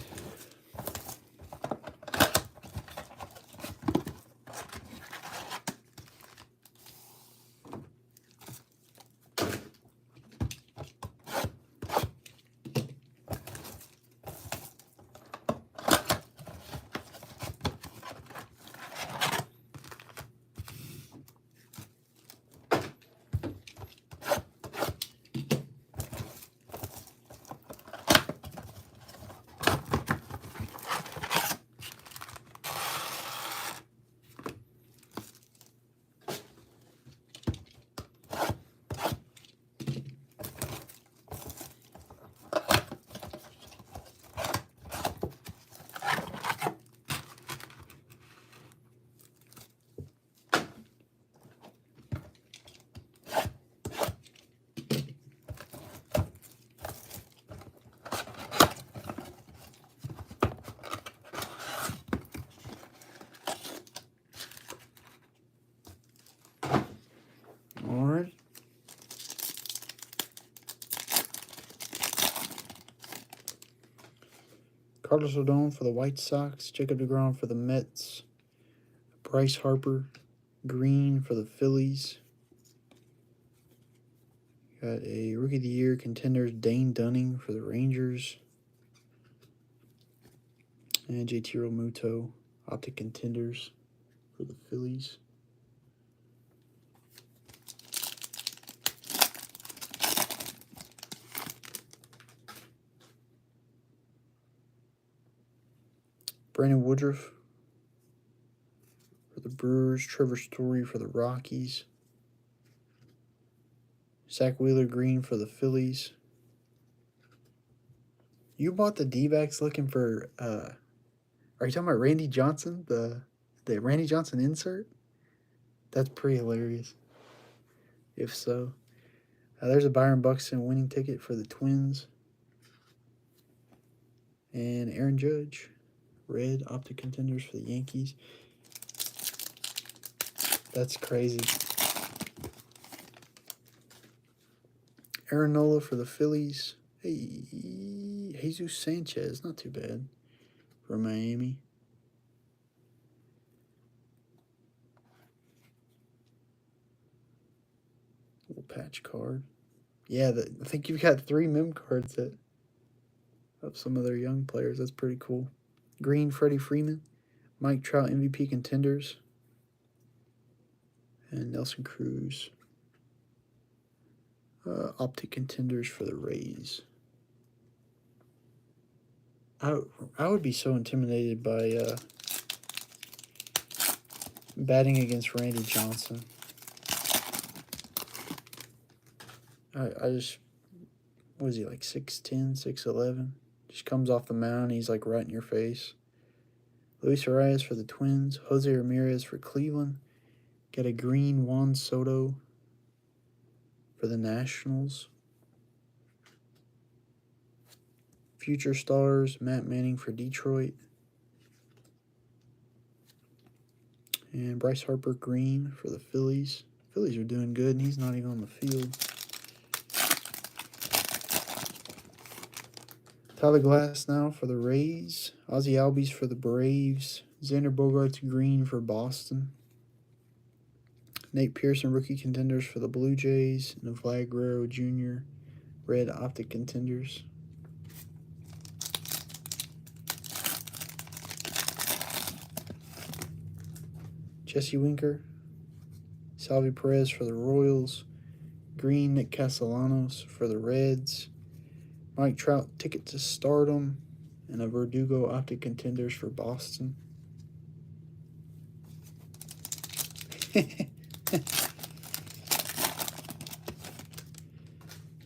A: Alright. Carlos Rodon for the White Sox. Jacob deGrom for the Mets. Bryce Harper. Green for the Phillies. Got a Rookie of the Year Contenders Dane Dunning for the Rangers. And JT Realmuto Optic Contenders for the Phillies. Brandon Woodruff for the Brewers. Trevor Story for the Rockies. Zach Wheeler Green for the Phillies. You bought the D-backs looking for, are you talking about Randy Johnson? The Randy Johnson insert? That's pretty hilarious. If so. There's a Byron Buxton winning ticket for the Twins. And Aaron Judge. Red Optic Contenders for the Yankees. That's crazy. Aaron Nola for the Phillies. Hey, Jesus Sanchez. Not too bad for Miami. Little patch card. Yeah, I think you've got 3 mem cards of some of their young players. That's pretty cool. Green, Freddie Freeman. Mike Trout, MVP Contenders. And Nelson Cruz. Optic Contenders for the Rays. I would be so intimidated by batting against Randy Johnson. I just, what is he, like 6'10", 6'11"? Just comes off the mound, he's like right in your face. Luis Arias for the Twins. Jose Ramirez for Cleveland. Got a green Juan Soto for the Nationals. Future Stars, Matt Manning for Detroit. And Bryce Harper green for the Phillies. Phillies are doing good, and he's not even on the field. Tyler Glass now for the Rays. Ozzie Albies for the Braves. Xander Bogaerts green for Boston. Nate Pearson rookie contenders for the Blue Jays. And Vlad Guerrero Jr. red optic contenders. Jesse Winker. Salvi Perez for the Royals. Green Nick Castellanos for the Reds. Mike Trout ticket to stardom. And a Verdugo optic contenders for Boston.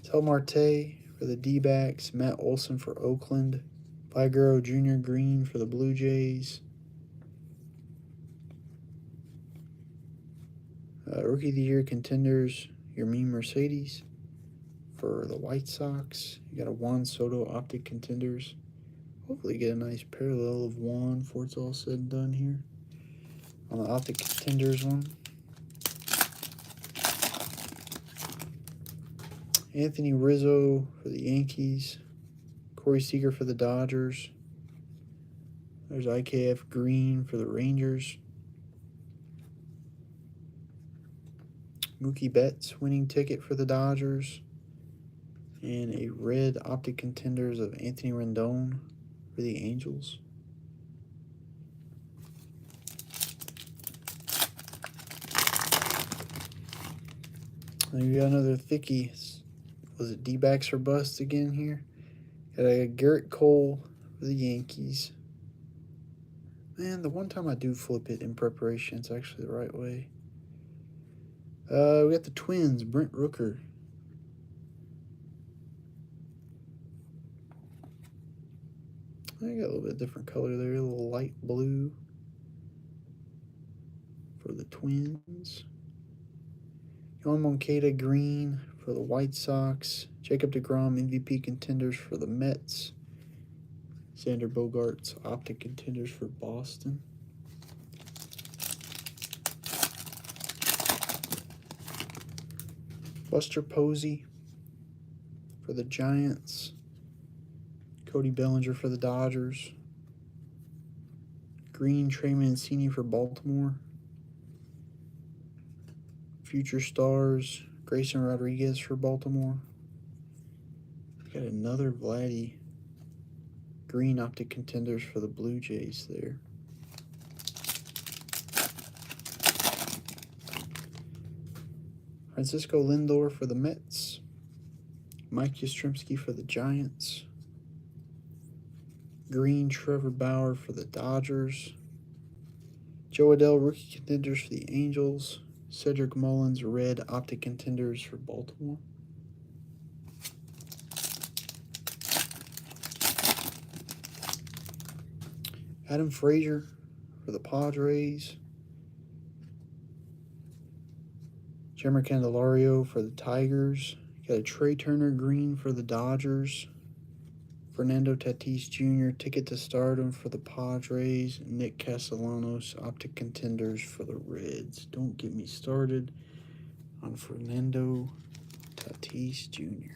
A: Tel Marte for the D-backs. Matt Olson for Oakland. Guerrero Jr. green for the Blue Jays. Rookie of the Year contenders, Yermin Mercedes for the White Sox. You got a Juan Soto optic contenders. Hopefully get a nice parallel of Juan before it's all said and done here. On the optic contenders one. Anthony Rizzo for the Yankees. Corey Seager for the Dodgers. There's IKF green for the Rangers. Mookie Betts winning ticket for the Dodgers. And a red optic contenders of Anthony Rendon for the Angels. And we got another thickie. Was it D-backs or bust again here? Got a Garrett Cole for the Yankees. Man, the one time I do flip it in preparation, it's actually the right way. We got the Twins, Brent Rooker. I got a little bit different color there, a little light blue for the Twins. Yohan Moncada green for the White Sox. Jacob deGrom MVP contenders for the Mets. Xander Bogaerts optic contenders for Boston. Buster Posey for the Giants. Cody Bellinger for the Dodgers. Green Trey Mancini for Baltimore. Future Stars, Grayson Rodriguez for Baltimore. Got another Vladdy. Green optic contenders for the Blue Jays there. Francisco Lindor for the Mets. Mike Yastrzemski for the Giants. Green Trevor Bauer for the Dodgers. Joe Adell rookie contenders for the Angels. Cedric Mullins red optic contenders for Baltimore. Adam Frazier for the Padres. Jeimer Candelario for the Tigers. Got a Trey Turner green for the Dodgers. Fernando Tatis Jr. ticket to stardom for the Padres. Nick Castellanos optic contenders for the Reds. Don't get me started on Fernando Tatis Jr.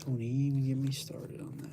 A: Don't even get me started on that.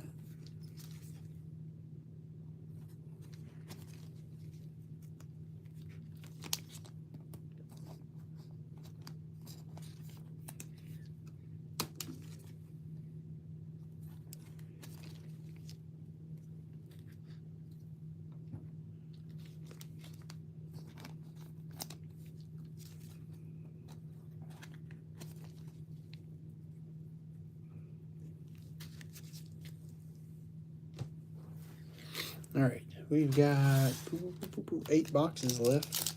A: All right, we've got 8 boxes left.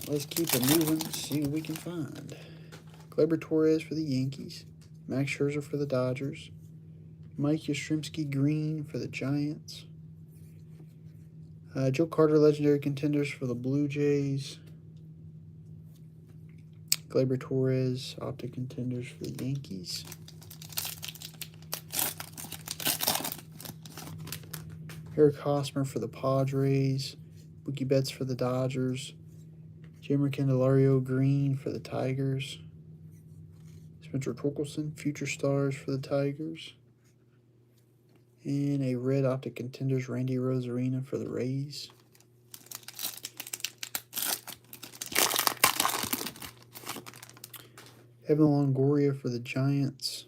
A: Let's keep it moving, see what we can find. Gleyber Torres for the Yankees. Max Scherzer for the Dodgers. Mike Yastrzemski green for the Giants. Joe Carter, Legendary Contenders for the Blue Jays. Gleyber Torres, Optic Contenders for the Yankees. Eric Hosmer for the Padres. Mookie Betts for the Dodgers. Jeimer Candelario Green for the Tigers. Spencer Torkelson, Future Stars for the Tigers. And a red Optic Contenders, Randy Rosarina for the Rays. Evan Longoria for the Giants.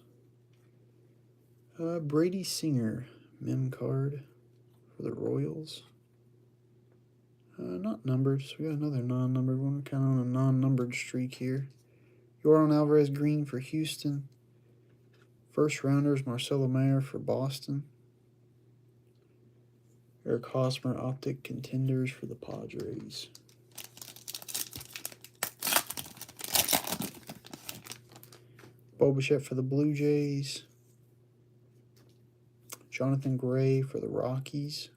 A: Brady Singer, mem card for the Royals. Not numbered, so we got another non-numbered one. We're kind of on a non-numbered streak here. Yordan Alvarez Green for Houston. First rounders, Marcelo Mayer for Boston. Eric Hosmer, Optic Contenders for the Padres. Bo Bichette for the Blue Jays. Jonathan Gray for the Rockies.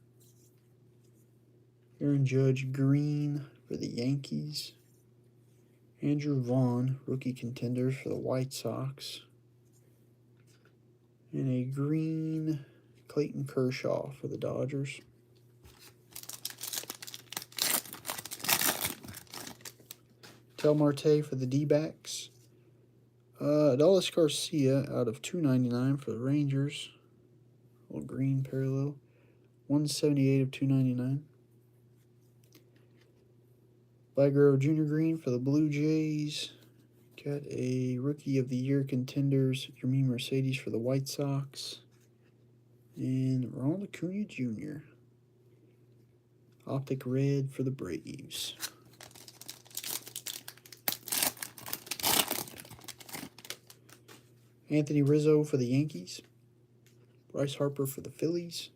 A: Aaron Judge Green for the Yankees. Andrew Vaughn, Rookie Contenders for the White Sox. And a green Clayton Kershaw for the Dodgers. Tel Marte for the D-backs. Adolis Garcia out of $2.99 for the Rangers. Little green parallel. 178 of $2.99. Blackgrove Jr. Green for the Blue Jays. Got a Rookie of the Year Contenders, Yermin Mercedes for the White Sox. And Ronald Acuna Jr. Optic Red for the Braves. Anthony Rizzo for the Yankees. Bryce Harper for the Phillies.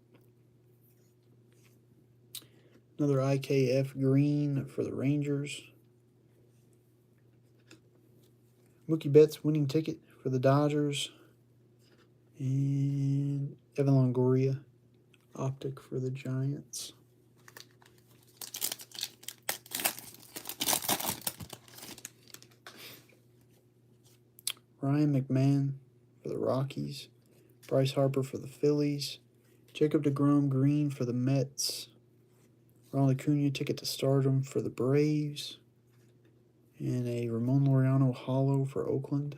A: Another IKF Green for the Rangers. Mookie Betts winning ticket for the Dodgers. And Evan Longoria, Optic for the Giants. Ryan McMahon for the Rockies. Bryce Harper for the Phillies. Jacob deGrom Green for the Mets. Ronald Acuna ticket to stardom for the Braves. And a Ramon Laureano Hollow for Oakland.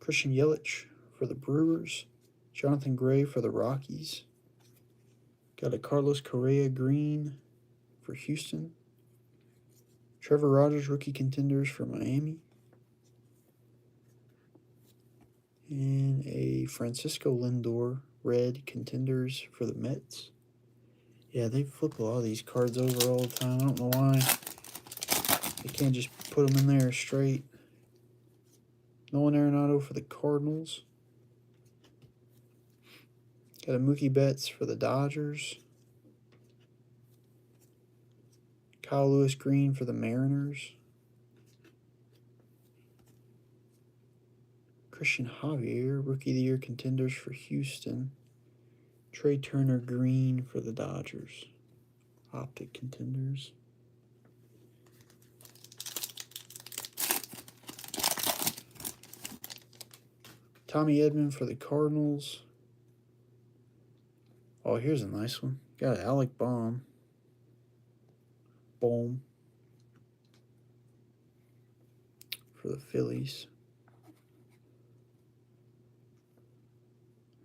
A: Christian Yelich for the Brewers. Jonathan Gray for the Rockies. Got a Carlos Correa Green for Houston. Trevor Rogers Rookie Contenders for Miami. And a Francisco Lindor Red Contenders for the Mets. Yeah, they flip a lot of these cards over all the time. I don't know why. They can't just put them in there straight. Nolan Arenado for the Cardinals. Got a Mookie Betts for the Dodgers. Kyle Lewis Green for the Mariners. Christian Javier, Rookie of the Year Contenders for Houston. Trey Turner Green for the Dodgers. Optic Contenders. Tommy Edman for the Cardinals. Oh, here's a nice one. Got Alec Bohm. Bohm. For the Phillies.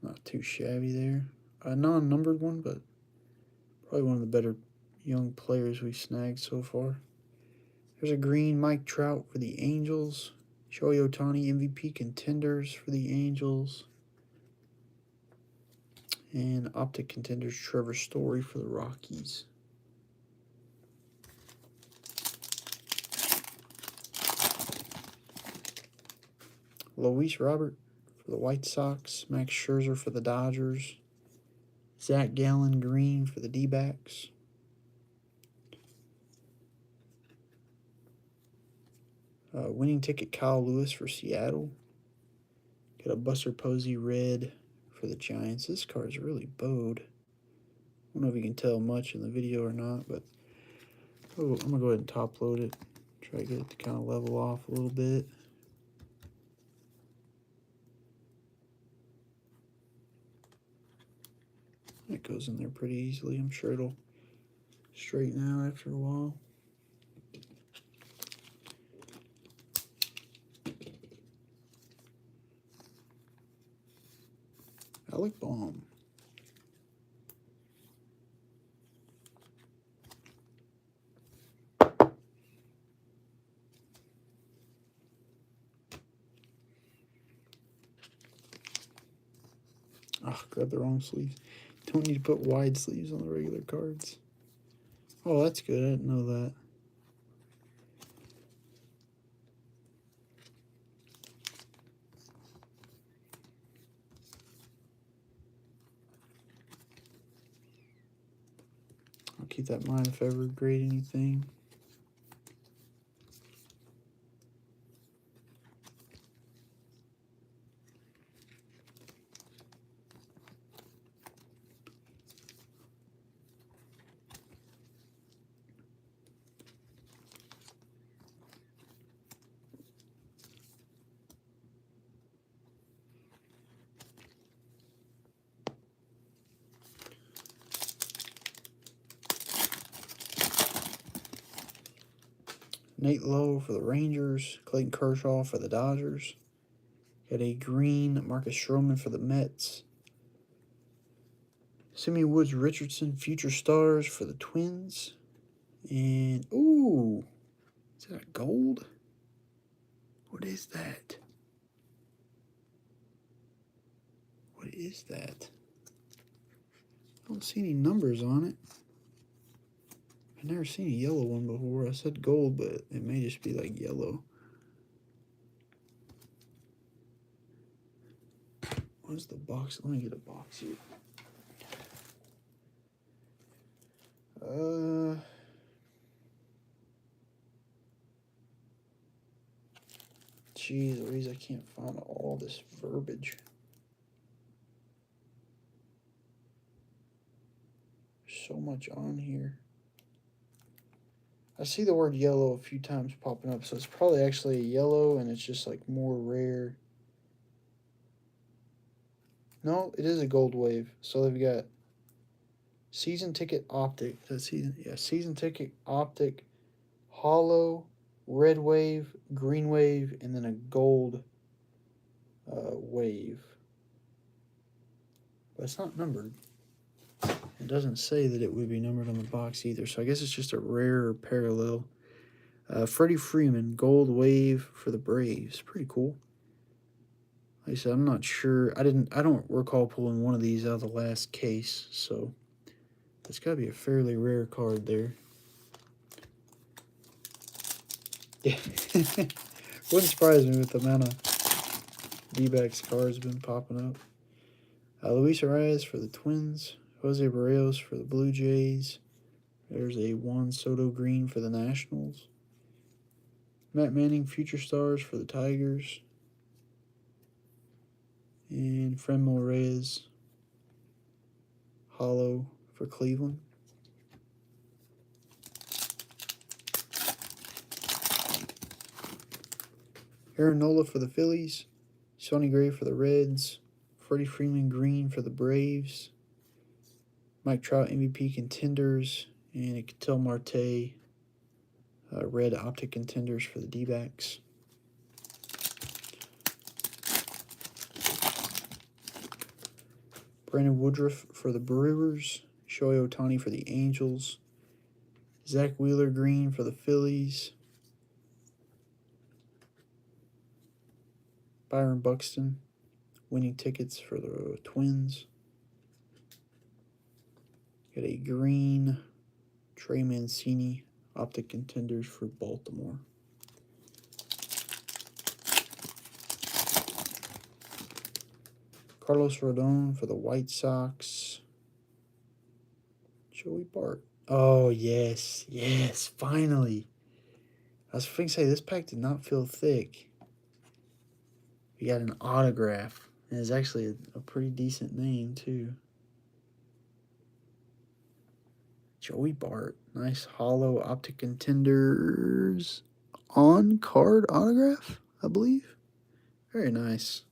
A: Not too shabby there. A non-numbered one, but probably one of the better young players we've snagged so far. There's a green Mike Trout for the Angels. Shohei Ohtani MVP Contenders for the Angels. And Optic Contenders Trevor Story for the Rockies. Luis Robert for the White Sox. Max Scherzer for the Dodgers. Zach Gallen Green for the D-backs. Winning ticket Kyle Lewis for Seattle. Got a Buster Posey red for the Giants. This card is really bowed. I don't know if you can tell much in the video or not, but I'm going to go ahead and top load it. Try to get it to kind of level off a little bit. It goes in there pretty easily. I'm sure it'll straighten out after a while. Alec Baum. Oh, grab the wrong sleeves. Don't need to put wide sleeves on the regular cards. Oh, that's good. I didn't know that. I'll keep that in mind if I ever grade anything. Nate Lowe for the Rangers. Clayton Kershaw for the Dodgers. Got a green Marcus Stroman for the Mets. Simeon Woods Richardson Future Stars for the Twins. And, ooh, is that a gold? What is that? What is that? I don't see any numbers on it. I've never seen a yellow one before. I said gold, but it may just be like yellow. What's the box? Let me get a box here. Jeez Louise, I can't find all this verbiage. There's so much on here. I see the word yellow a few times popping up, so it's probably actually a yellow, and it's just like more rare. No, it is a gold wave. So they've got season ticket optic. Is that season? Yeah, season ticket optic, hollow, red wave, green wave, and then a gold wave. But it's not numbered. It doesn't say that it would be numbered on the box either, so I guess it's just a rare parallel. Freddie Freeman, gold wave for the Braves. Pretty cool. Like I said, I'm not sure. I don't recall pulling one of these out of the last case, so that's got to be a fairly rare card there. Yeah. Wouldn't surprise me with the amount of D-backs cards been popping up. Luis Arias for the Twins. Jose Barrios for the Blue Jays. There's a Juan Soto green for the Nationals. Matt Manning Future Stars for the Tigers. And Franmil Reyes hollow for Cleveland. Aaron Nola for the Phillies. Sonny Gray for the Reds. Freddie Freeman green for the Braves. Mike Trout MVP Contenders. And a Ketel Marte red optic Contenders for the D-backs. Brandon Woodruff for the Brewers. Shohei Ohtani for the Angels. Zach Wheeler green for the Phillies. Byron Buxton winning tickets for the Twins. Got a green Trey Mancini optic Contenders for Baltimore. Carlos Rodon for the White Sox. Joey Bart. Oh, yes, finally. I was going to say, this pack did not feel thick. We got an autograph. And it's actually a pretty decent name, too. Joey Bart. Nice hollow Optic Contenders on-card autograph, I believe. Very nice.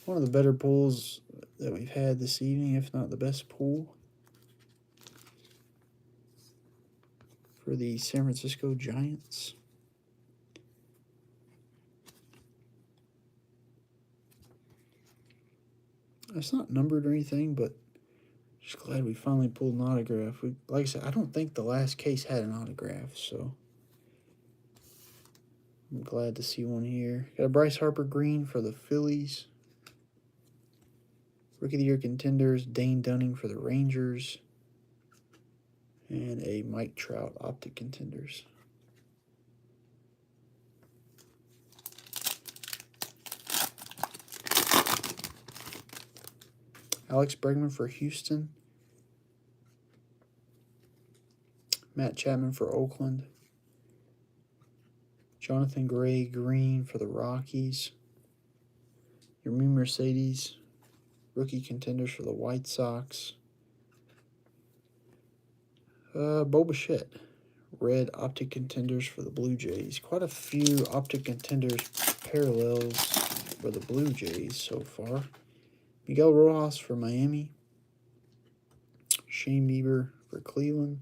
A: One of the better pulls that we've had this evening, if not the best pull, for the San Francisco Giants. It's not numbered or anything, but just glad we finally pulled an autograph. Like I said, I don't think the last case had an autograph, so I'm glad to see one here. Got a Bryce Harper green for the Phillies. Rookie of the Year Contenders, Dane Dunning for the Rangers. And a Mike Trout Optic Contenders. Alex Bregman for Houston. Matt Chapman for Oakland. Jonathan Gray green for the Rockies. Yermin Mercedes, Rookie Contenders for the White Sox. Bo Bichette, red Optic Contenders for the Blue Jays. Quite a few Optic Contenders parallels for the Blue Jays so far. Miguel Rojas for Miami. Shane Bieber for Cleveland.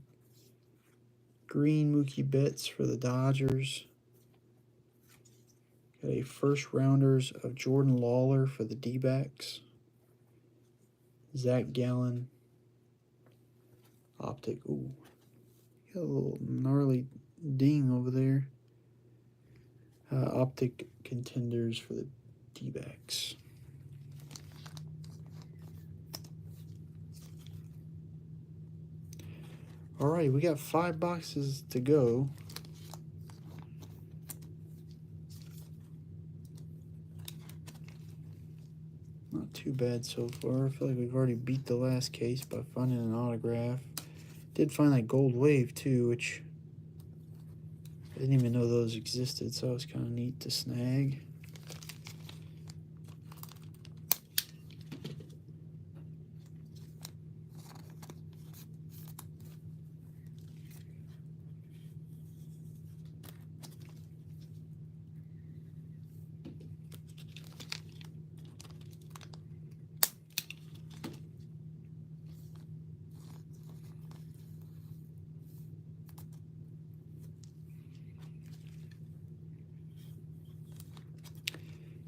A: Green Mookie Betts for the Dodgers. Got a first rounders of Jordan Lawler for the D-backs. Zach Gallen. Optic. Ooh. Got a little gnarly ding over there. Optic Contenders for the D-backs. Alright, we got 5 boxes to go. Not too bad so far. I feel like we've already beat the last case by finding an autograph. Did find that gold wave too, which I didn't even know those existed, so it was kind of neat to snag.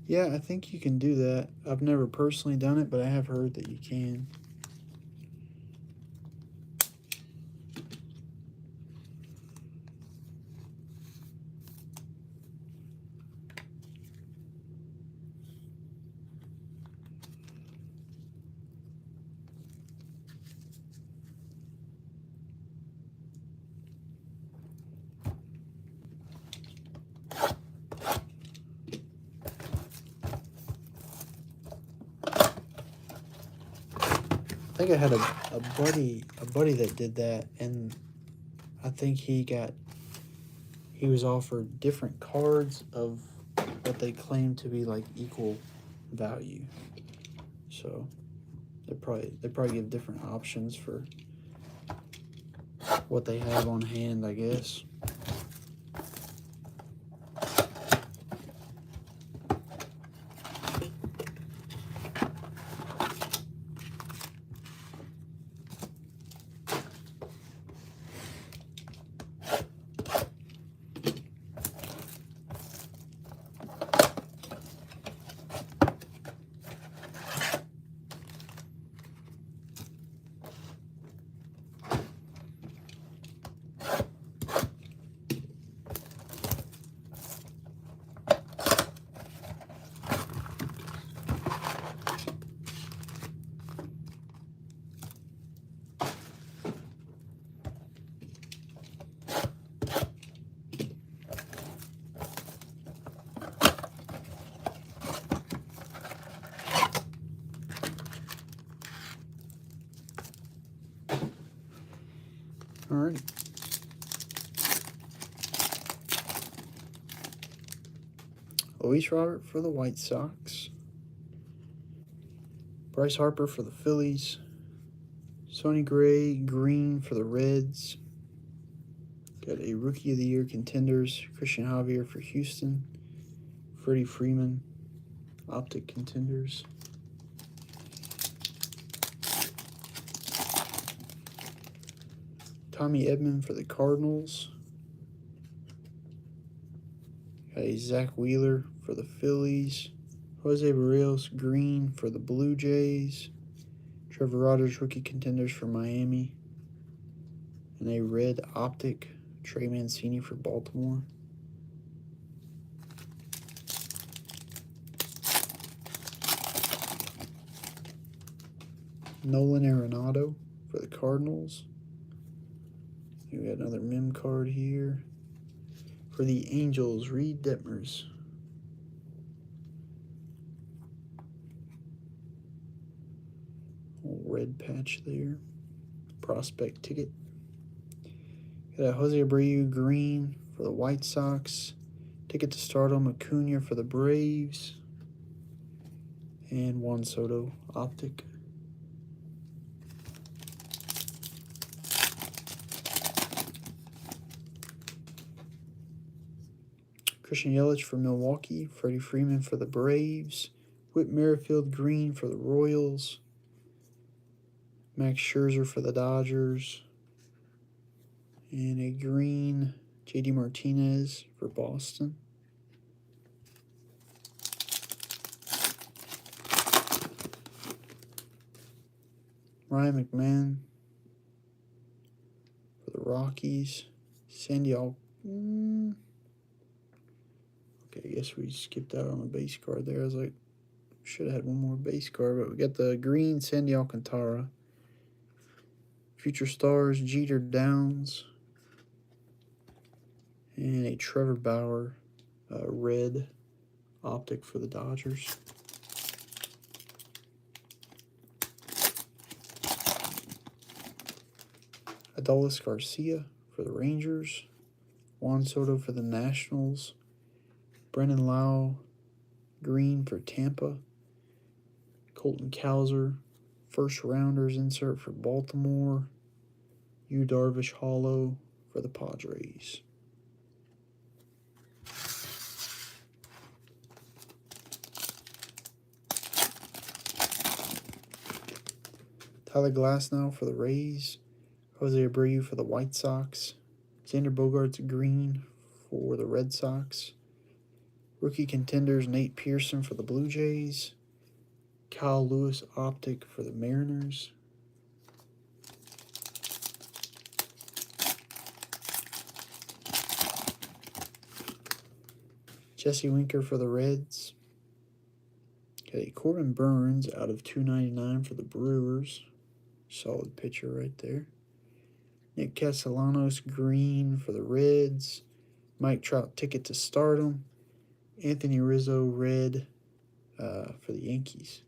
A: Yeah, I think you can do that. I've never personally done it, but I have heard that you can. I think I had a buddy that did that, and I think he was offered different cards of what they claimed to be like equal value. So they probably give different options for what they have on hand, I guess. Alright. Luis Robert for the White Sox. Bryce Harper for the Phillies. Sonny Gray green for the Reds. Got a Rookie of the Year Contenders. Christian Javier for Houston. Freddie Freeman, Optic Contenders. Tommy Edman for the Cardinals. Got a Zach Wheeler for the Phillies. Jose Barrios green for the Blue Jays. Trevor Rogers Rookie Contenders for Miami. And a red Optic Trey Mancini for Baltimore. Nolan Arenado for the Cardinals. We got another mem card here. For the Angels, Reed Detmers. Red patch there. Prospect ticket. Got a Jose Abreu green for the White Sox. Ticket to Stardom Acuna for the Braves. And Juan Soto Optic. Christian Yelich for Milwaukee. Freddie Freeman for the Braves. Whit Merrifield green for the Royals. Max Scherzer for the Dodgers. And a green JD Martinez for Boston. Ryan McMahon for the Rockies. Sandy okay, I guess we skipped out on a base card there. I was like, should have had one more base card, but we got the green Sandy Alcantara. Future Stars, Jeter Downs. And a Trevor Bauer red Optic for the Dodgers. Adolis Garcia for the Rangers. Juan Soto for the Nationals. Brennan Lau green for Tampa. Colton Cowser first rounders insert for Baltimore. Yu Darvish Hollow for the Padres. Tyler Glasnow for the Rays. Jose Abreu for the White Sox. Xander Bogaerts green for the Red Sox. Rookie Contenders Nate Pearson for the Blue Jays. Kyle Lewis Optic for the Mariners. Jesse Winker for the Reds. Got a Corbin Burns out of $2.99 for the Brewers. Solid pitcher right there. Nick Castellanos green for the Reds. Mike Trout ticket to Stardom. Anthony Rizzo red for the Yankees.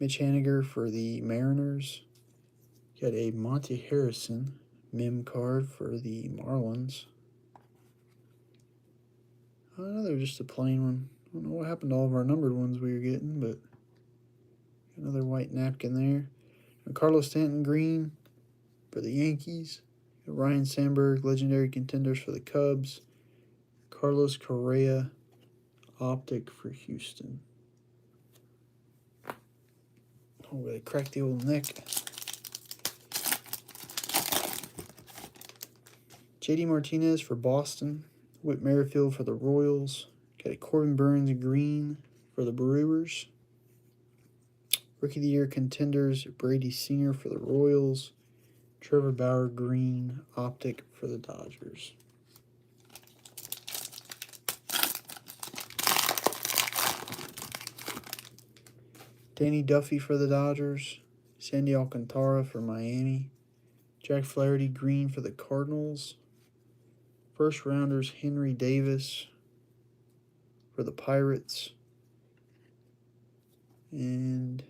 A: Mitch Haniger for the Mariners. Got a Monte Harrison mem card for the Marlins. Oh, they're just a plain one. I don't know what happened to all of our numbered ones we were getting, but another white napkin there. And Carlos Stanton green for the Yankees. Ryan Sandberg, legendary contenders for the Cubs. Carlos Correa, Optic for Houston. Oh, they cracked the old neck. JD Martinez for Boston. Whit Merrifield for the Royals. Got a Corbin Burns green for the Brewers. Rookie of the Year Contenders, Brady Senior for the Royals. Trevor Bauer green Optic for the Dodgers. Danny Duffy for the Dodgers. Sandy Alcantara for Miami. Jack Flaherty green for the Cardinals. First rounders Henry Davis for the Pirates. And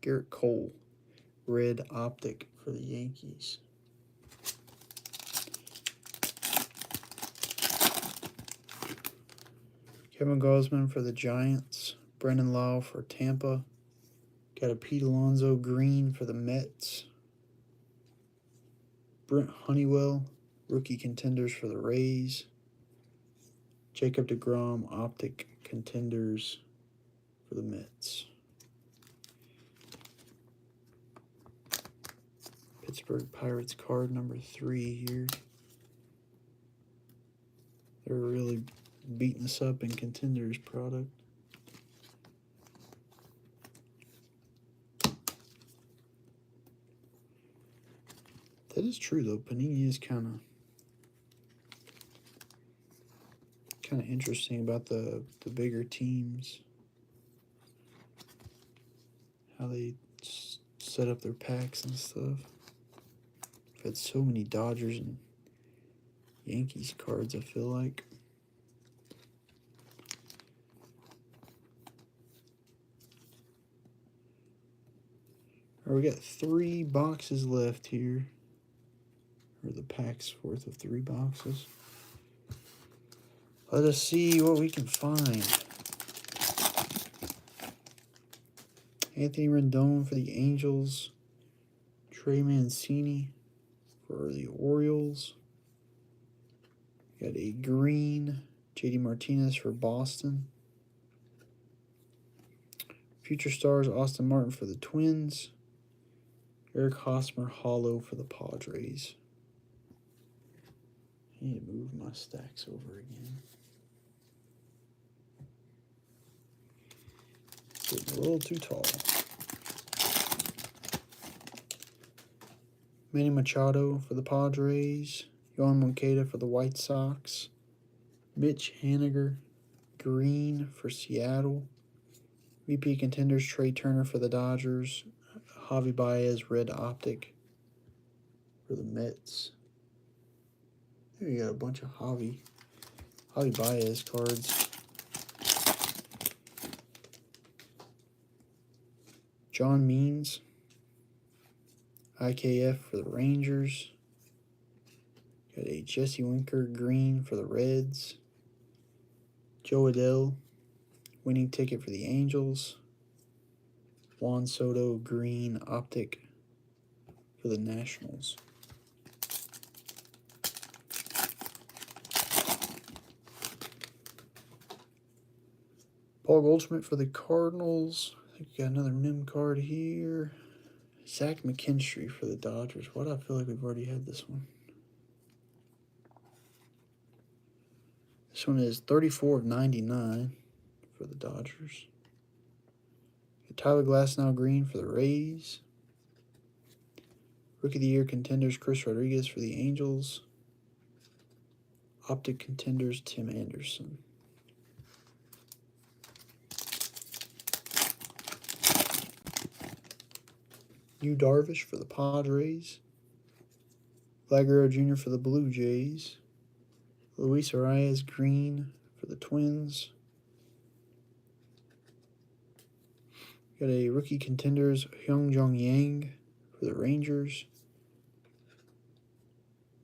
A: Garrett Cole red Optic for the Yankees. Kevin Gausman for the Giants. Brendan Lau for Tampa. Got a Pete Alonso green for the Mets. Brent Honeywell, rookie contenders for the Rays. Jacob deGrom, optic contenders for the Mets. Pittsburgh Pirates card number 3 here. They're really beating us up in contenders product. That is true though. Panini is kind of interesting about the bigger teams. How they set up their packs and stuff. I've had so many Dodgers and Yankees cards, I feel like. All right, we got 3 boxes left here. Or the pack's worth of 3 boxes. Let us see what we can find. Anthony Rendon for the Angels. Trey Mancini for the Orioles. Got a green JD Martinez for Boston. Future Stars Austin Martin for the Twins. Eric Hosmer hollow for the Padres. I need to move my stacks over again. Getting a little too tall. Manny Machado for the Padres. Yohan Moncada for the White Sox. Mitch Haniger, green for Seattle. VP contenders Trey Turner for the Dodgers. Javi Baez, red optic for the Mets. There you got a bunch of Javi Baez cards. John Means, IKF for the Rangers. Got a Jesse Winker green for the Reds. Joe Adell, winning ticket for the Angels. Juan Soto green optic for the Nationals. Paul Goldschmidt for the Cardinals. I think we got another Nim card here. Zach McKinstry for the Dodgers. Why do I feel like we've already had this one? This one is 34 of 99 for the Dodgers. Tyler Glasnow green for the Rays. Rookie of the Year contenders Chris Rodriguez for the Angels. Optic contenders Tim Anderson. Yu Darvish for the Padres. Vlad Guerrero Jr. for the Blue Jays. Luis Arias green for the Twins. Got a rookie contenders Hyung Jong Yang for the Rangers.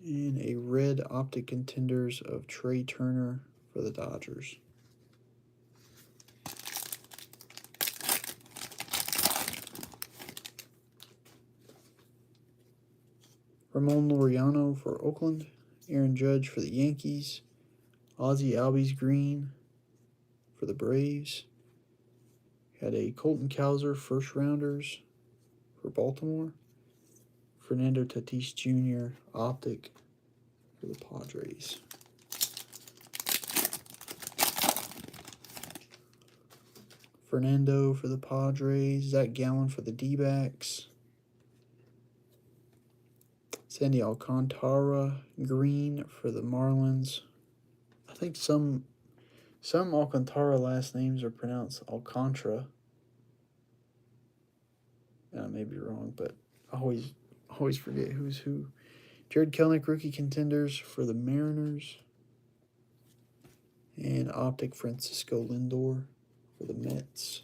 A: And a red optic contenders of Trey Turner for the Dodgers. Ramon Laureano for Oakland. Aaron Judge for the Yankees. Ozzie Albies green for the Braves. Had a Colton Cowser first rounders for Baltimore. Fernando Tatis Jr. optic for the Padres. Fernando for the Padres. Zach Gallen for the D-backs. Sandy Alcantara green for the Marlins. I think some Alcantara last names are pronounced Alcantara. I may be wrong, but I always forget who's who. Jared Kelenic, rookie contenders for the Mariners. And optic Francisco Lindor for the Mets.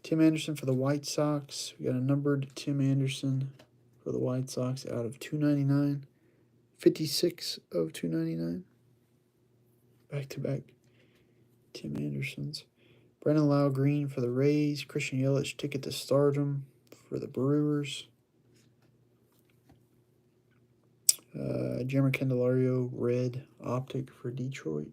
A: Tim Anderson for the White Sox. We got a numbered Tim Anderson for the White Sox out of 299. 56 of 299. Back-to-back Tim Andersons. Brennan Lau green for the Rays. Christian Yelich ticket to stardom for the Brewers. Jeremy Candelario red optic for Detroit.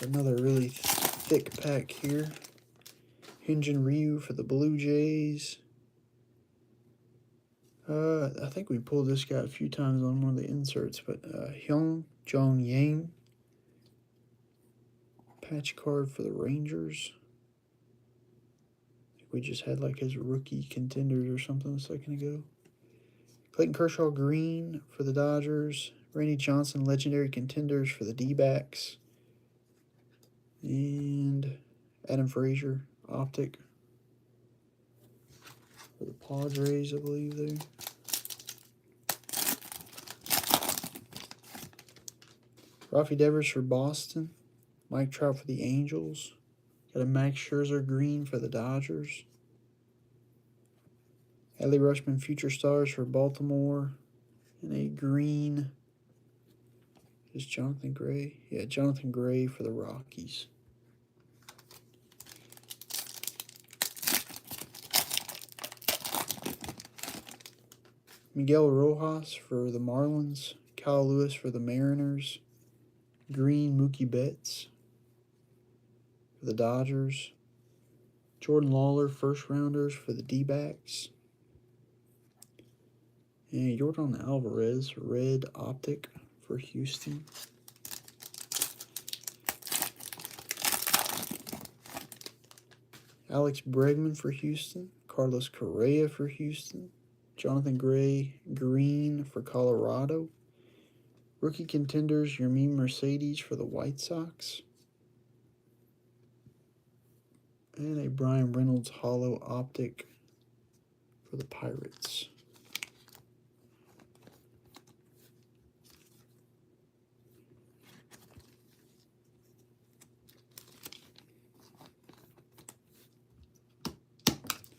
A: Another really thick pack here. Hyunjin Ryu for the Blue Jays. I think we pulled this guy a few times on one of the inserts, but Hyun Jong Yang patch card for the Rangers. I think we just had like his rookie contenders or something a second ago. Clayton Kershaw green for the Dodgers. Randy Johnson legendary contenders for the D-backs. And Adam Frazier optic for the Padres, I believe there. Rafi Devers for Boston. Mike Trout for the Angels. Got a Max Scherzer green for the Dodgers. Adley Rutschman Future Stars for Baltimore. And a green is Jonathan Gray. Yeah, Jonathan Gray for the Rockies. Miguel Rojas for the Marlins. Kyle Lewis for the Mariners. Green Mookie Betts for the Dodgers. Jordan Lawler first rounders for the D-backs. And Jordan Alvarez red optic for Houston. Alex Bregman for Houston. Carlos Correa for Houston. Jonathan Gray green for Colorado. Rookie contenders Yermin Mercedes for the White Sox. And a Brian Reynolds hollow optic for the Pirates.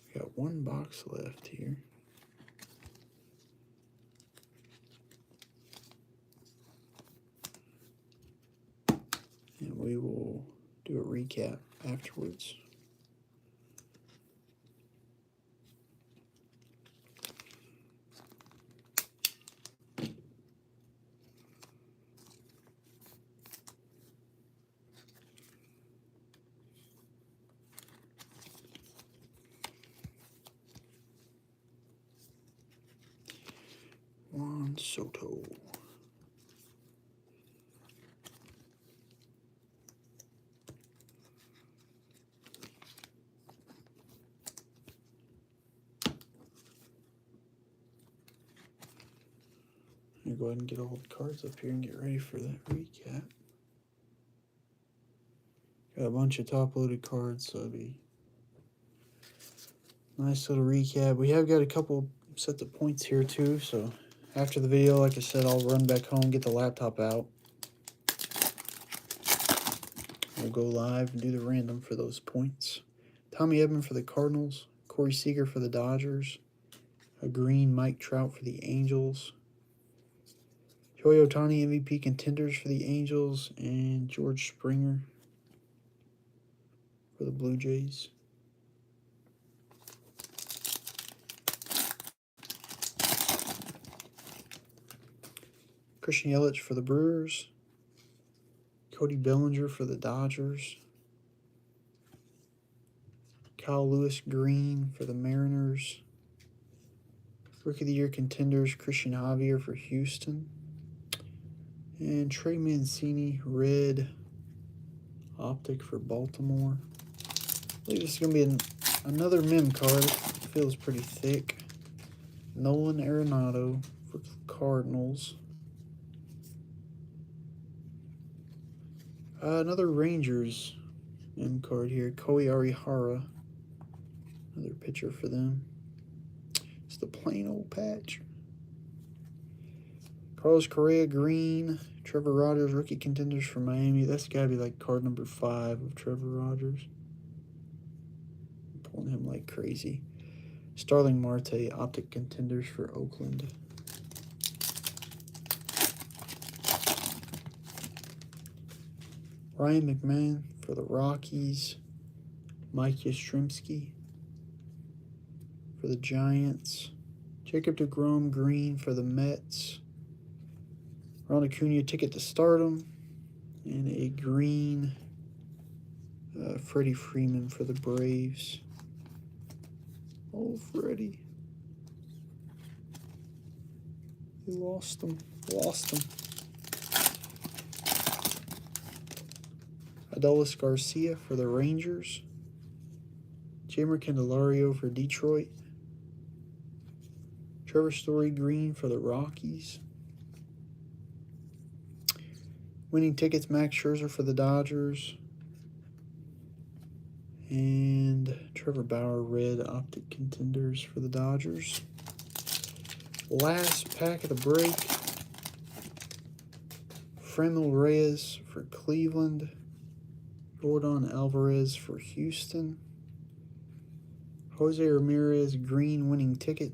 A: We got one box left here. And we will do a recap afterwards. Juan Soto. I'm going to go ahead and get all the cards up here and get ready for that recap. Got a bunch of top-loaded cards, so it'll be a nice little recap. We have got a couple sets of points here too, so after the video, like I said, I'll run back home, get the laptop out. We'll go live and do the random for those points. Tommy Edman for the Cardinals. Corey Seager for the Dodgers. A green Mike Trout for the Angels. Shohei Ohtani MVP contenders for the Angels. And George Springer for the Blue Jays. Christian Yelich for the Brewers. Cody Bellinger for the Dodgers. Kyle Lewis green for the Mariners. Rookie of the Year contenders Christian Javier for Houston. And Trey Mancini red optic for Baltimore. I believe this is going to be another mem card. It feels pretty thick. Nolan Arenado for Cardinals. Another Rangers mem card here. Kohei Arihara. Another pitcher for them. It's the plain old patch. Carlos Correa green. Trevor Rogers rookie contenders for Miami. That's got to be like card number 5 of Trevor Rogers. I'm pulling him like crazy. Starling Marte, Optic Contenders for Oakland. Ryan McMahon for the Rockies. Mike Yastrzemski for the Giants. Jacob deGrom green for the Mets. Ronald Acuna ticket to stardom. And a green Freddie Freeman for the Braves. Oh, Freddie. He lost him. Adolis Garcia for the Rangers. Jeimer Candelario for Detroit. Trevor Story green for the Rockies. Winning tickets, Max Scherzer for the Dodgers. And Trevor Bauer red Optic Contenders for the Dodgers. Last pack of the break. Fremel Reyes for Cleveland. Jordan Alvarez for Houston. Jose Ramirez green winning ticket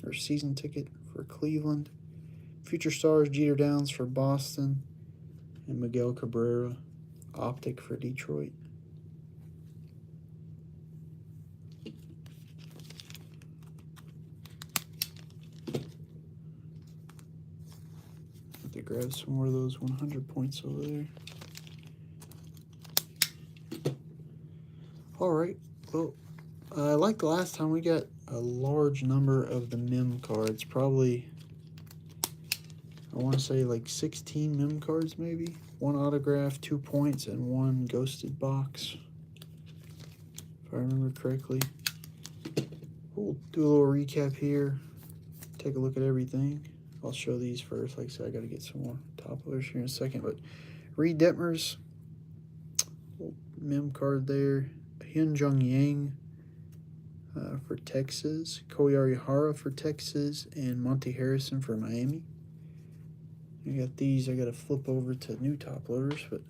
A: or season ticket for Cleveland. Future Stars Jeter Downs for Boston. And Miguel Cabrera Optic for Detroit. Have to grab some more of those 100 points over there. Alright, well, like the last time, we got a large number of the mem cards. Probably, I want to say like 16 mem cards maybe. 1 autograph, 2 points, and 1 ghosted box, if I remember correctly. We'll do a little recap here. Take a look at everything. I'll show these first. Like I said, I got to get some more top loaders here in a second. But Reed Detmers, mem card there. Hyun Jung Yang for Texas. Koyari Hara for Texas. And Monte Harrison for Miami. I got these. I got to flip over to new top loaders. But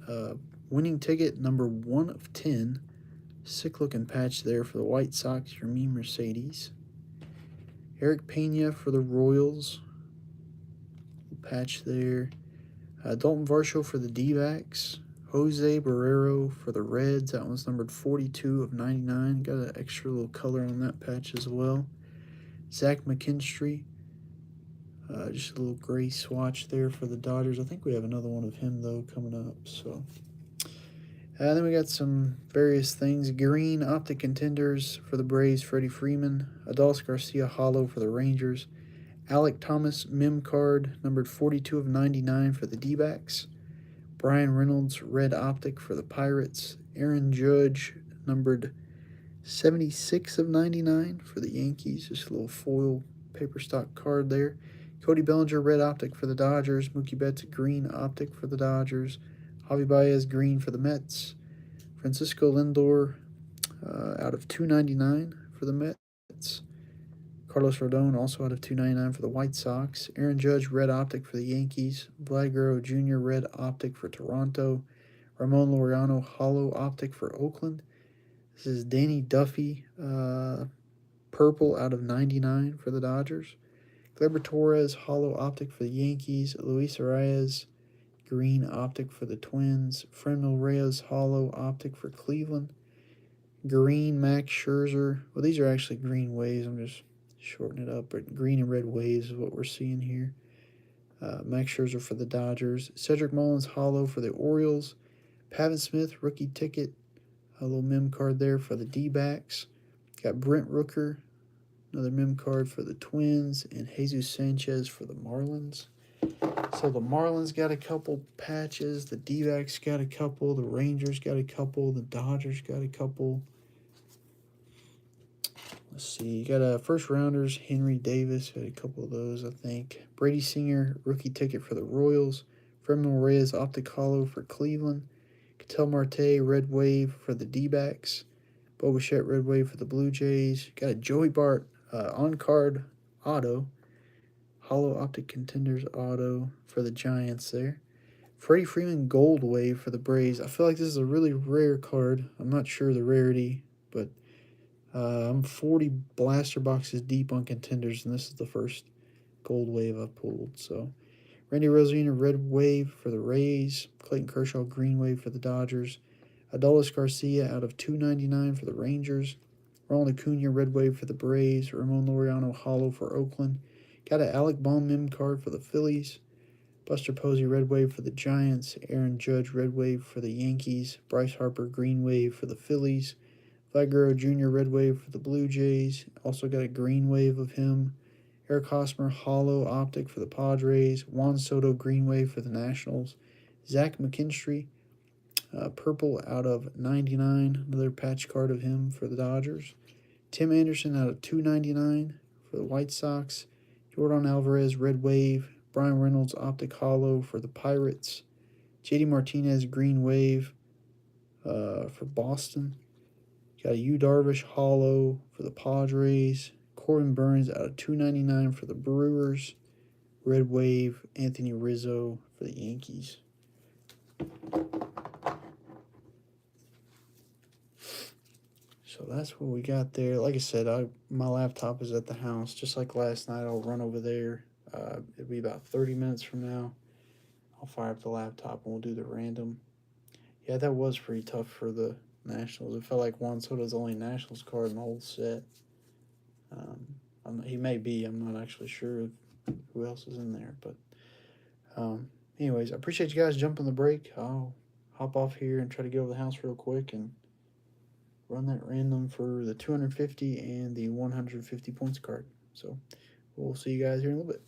A: winning ticket number 1 of 10. Sick looking patch there for the White Sox. Yermin Mercedes. Eric Pena for the Royals. Patch there. Dalton Varsho for the D-backs. Jose Barrero for the Reds. That one's numbered 42 of 99. Got an extra little color on that patch as well. Zach McKinstry. Just a little gray swatch there for the Dodgers. I think we have another one of him, though, coming up. So, then we got some various things. Green Optic Contenders for the Braves, Freddie Freeman. Adolis Garcia Hollow for the Rangers. Alec Thomas mem card, numbered 42 of 99 for the D-backs. Brian Reynolds red optic for the Pirates. Aaron Judge numbered 76 of 99 for the Yankees. Just a little foil paper stock card there. Cody Bellinger red optic for the Dodgers. Mookie Betts green optic for the Dodgers. Javi Baez green for the Mets. Francisco Lindor out of 299 for the Mets. Carlos Rodon also out of 299 for the White Sox. Aaron Judge red optic for the Yankees. Vlad Guerrero Jr. red optic for Toronto. Ramon Laureano hollow optic for Oakland. This is Danny Duffy purple out of 99 for the Dodgers. Gleyber Torres hollow optic for the Yankees. Luis Arias green optic for the Twins. Fremel Reyes hollow optic for Cleveland. Green Max Scherzer. Well, these are actually green waves. I'm just shorten it up, but green and red waves is what we're seeing here. Max Scherzer for the Dodgers. Cedric Mullins hollow for the Orioles. Pavin Smith rookie ticket, a little mem card there for the D-backs. Got Brent Rooker, another mem card for the Twins, and Jesus Sanchez for the Marlins. So the Marlins got a couple patches, the D-backs got a couple, the Rangers got a couple, the Dodgers got a couple. Let's see, you got a first rounders, Henry Davis, had a couple of those, I think. Brady Singer, rookie ticket for the Royals. Fremel Reyes, optic hollow for Cleveland. Ketel Marte, red wave for the D-backs. Bo Bichette, red wave for the Blue Jays. Got a Joey Bart on-card auto. Hollow optic contenders auto for the Giants there. Freddie Freeman, gold wave for the Braves. I feel like this is a really rare card. I'm not sure the rarity, but I'm 40 blaster boxes deep on Contenders, and this is the first gold wave I've pulled. So, Randy Rosarina, red wave for the Rays. Clayton Kershaw, green wave for the Dodgers. Adolis Garcia out of 299 for the Rangers. Ronald Acuna, red wave for the Braves. Ramon Laureano, hollow for Oakland. Got an Alec Baum mem card for the Phillies. Buster Posey, red wave for the Giants. Aaron Judge, red wave for the Yankees. Bryce Harper, green wave for the Phillies. Vlad Guerrero Jr., red wave for the Blue Jays. Also got a green wave of him. Eric Hosmer, hollow optic for the Padres. Juan Soto, green wave for the Nationals. Zach McKinstry, purple out of 99. Another patch card of him for the Dodgers. Tim Anderson out of 299 for the White Sox. Jordan Alvarez, red wave. Brian Reynolds, optic hollow for the Pirates. JD Martinez, green wave for Boston. Got a Yu Darvish hollow for the Padres. Corbin Burns out of 299 for the Brewers. Red wave, Anthony Rizzo for the Yankees. So that's what we got there. Like I said, my laptop is at the house. Just like last night, I'll run over there. It'll be about 30 minutes from now. I'll fire up the laptop and we'll do the random. Yeah, that was pretty tough for the Nationals. It felt like Juan Soto's only Nationals card in the whole set. He may be. I'm not actually sure who else is in there. But anyways, I appreciate you guys jumping the break. I'll hop off here and try to get over the house real quick and run that random for the 250 and the 150 points card. So we'll see you guys here in a little bit.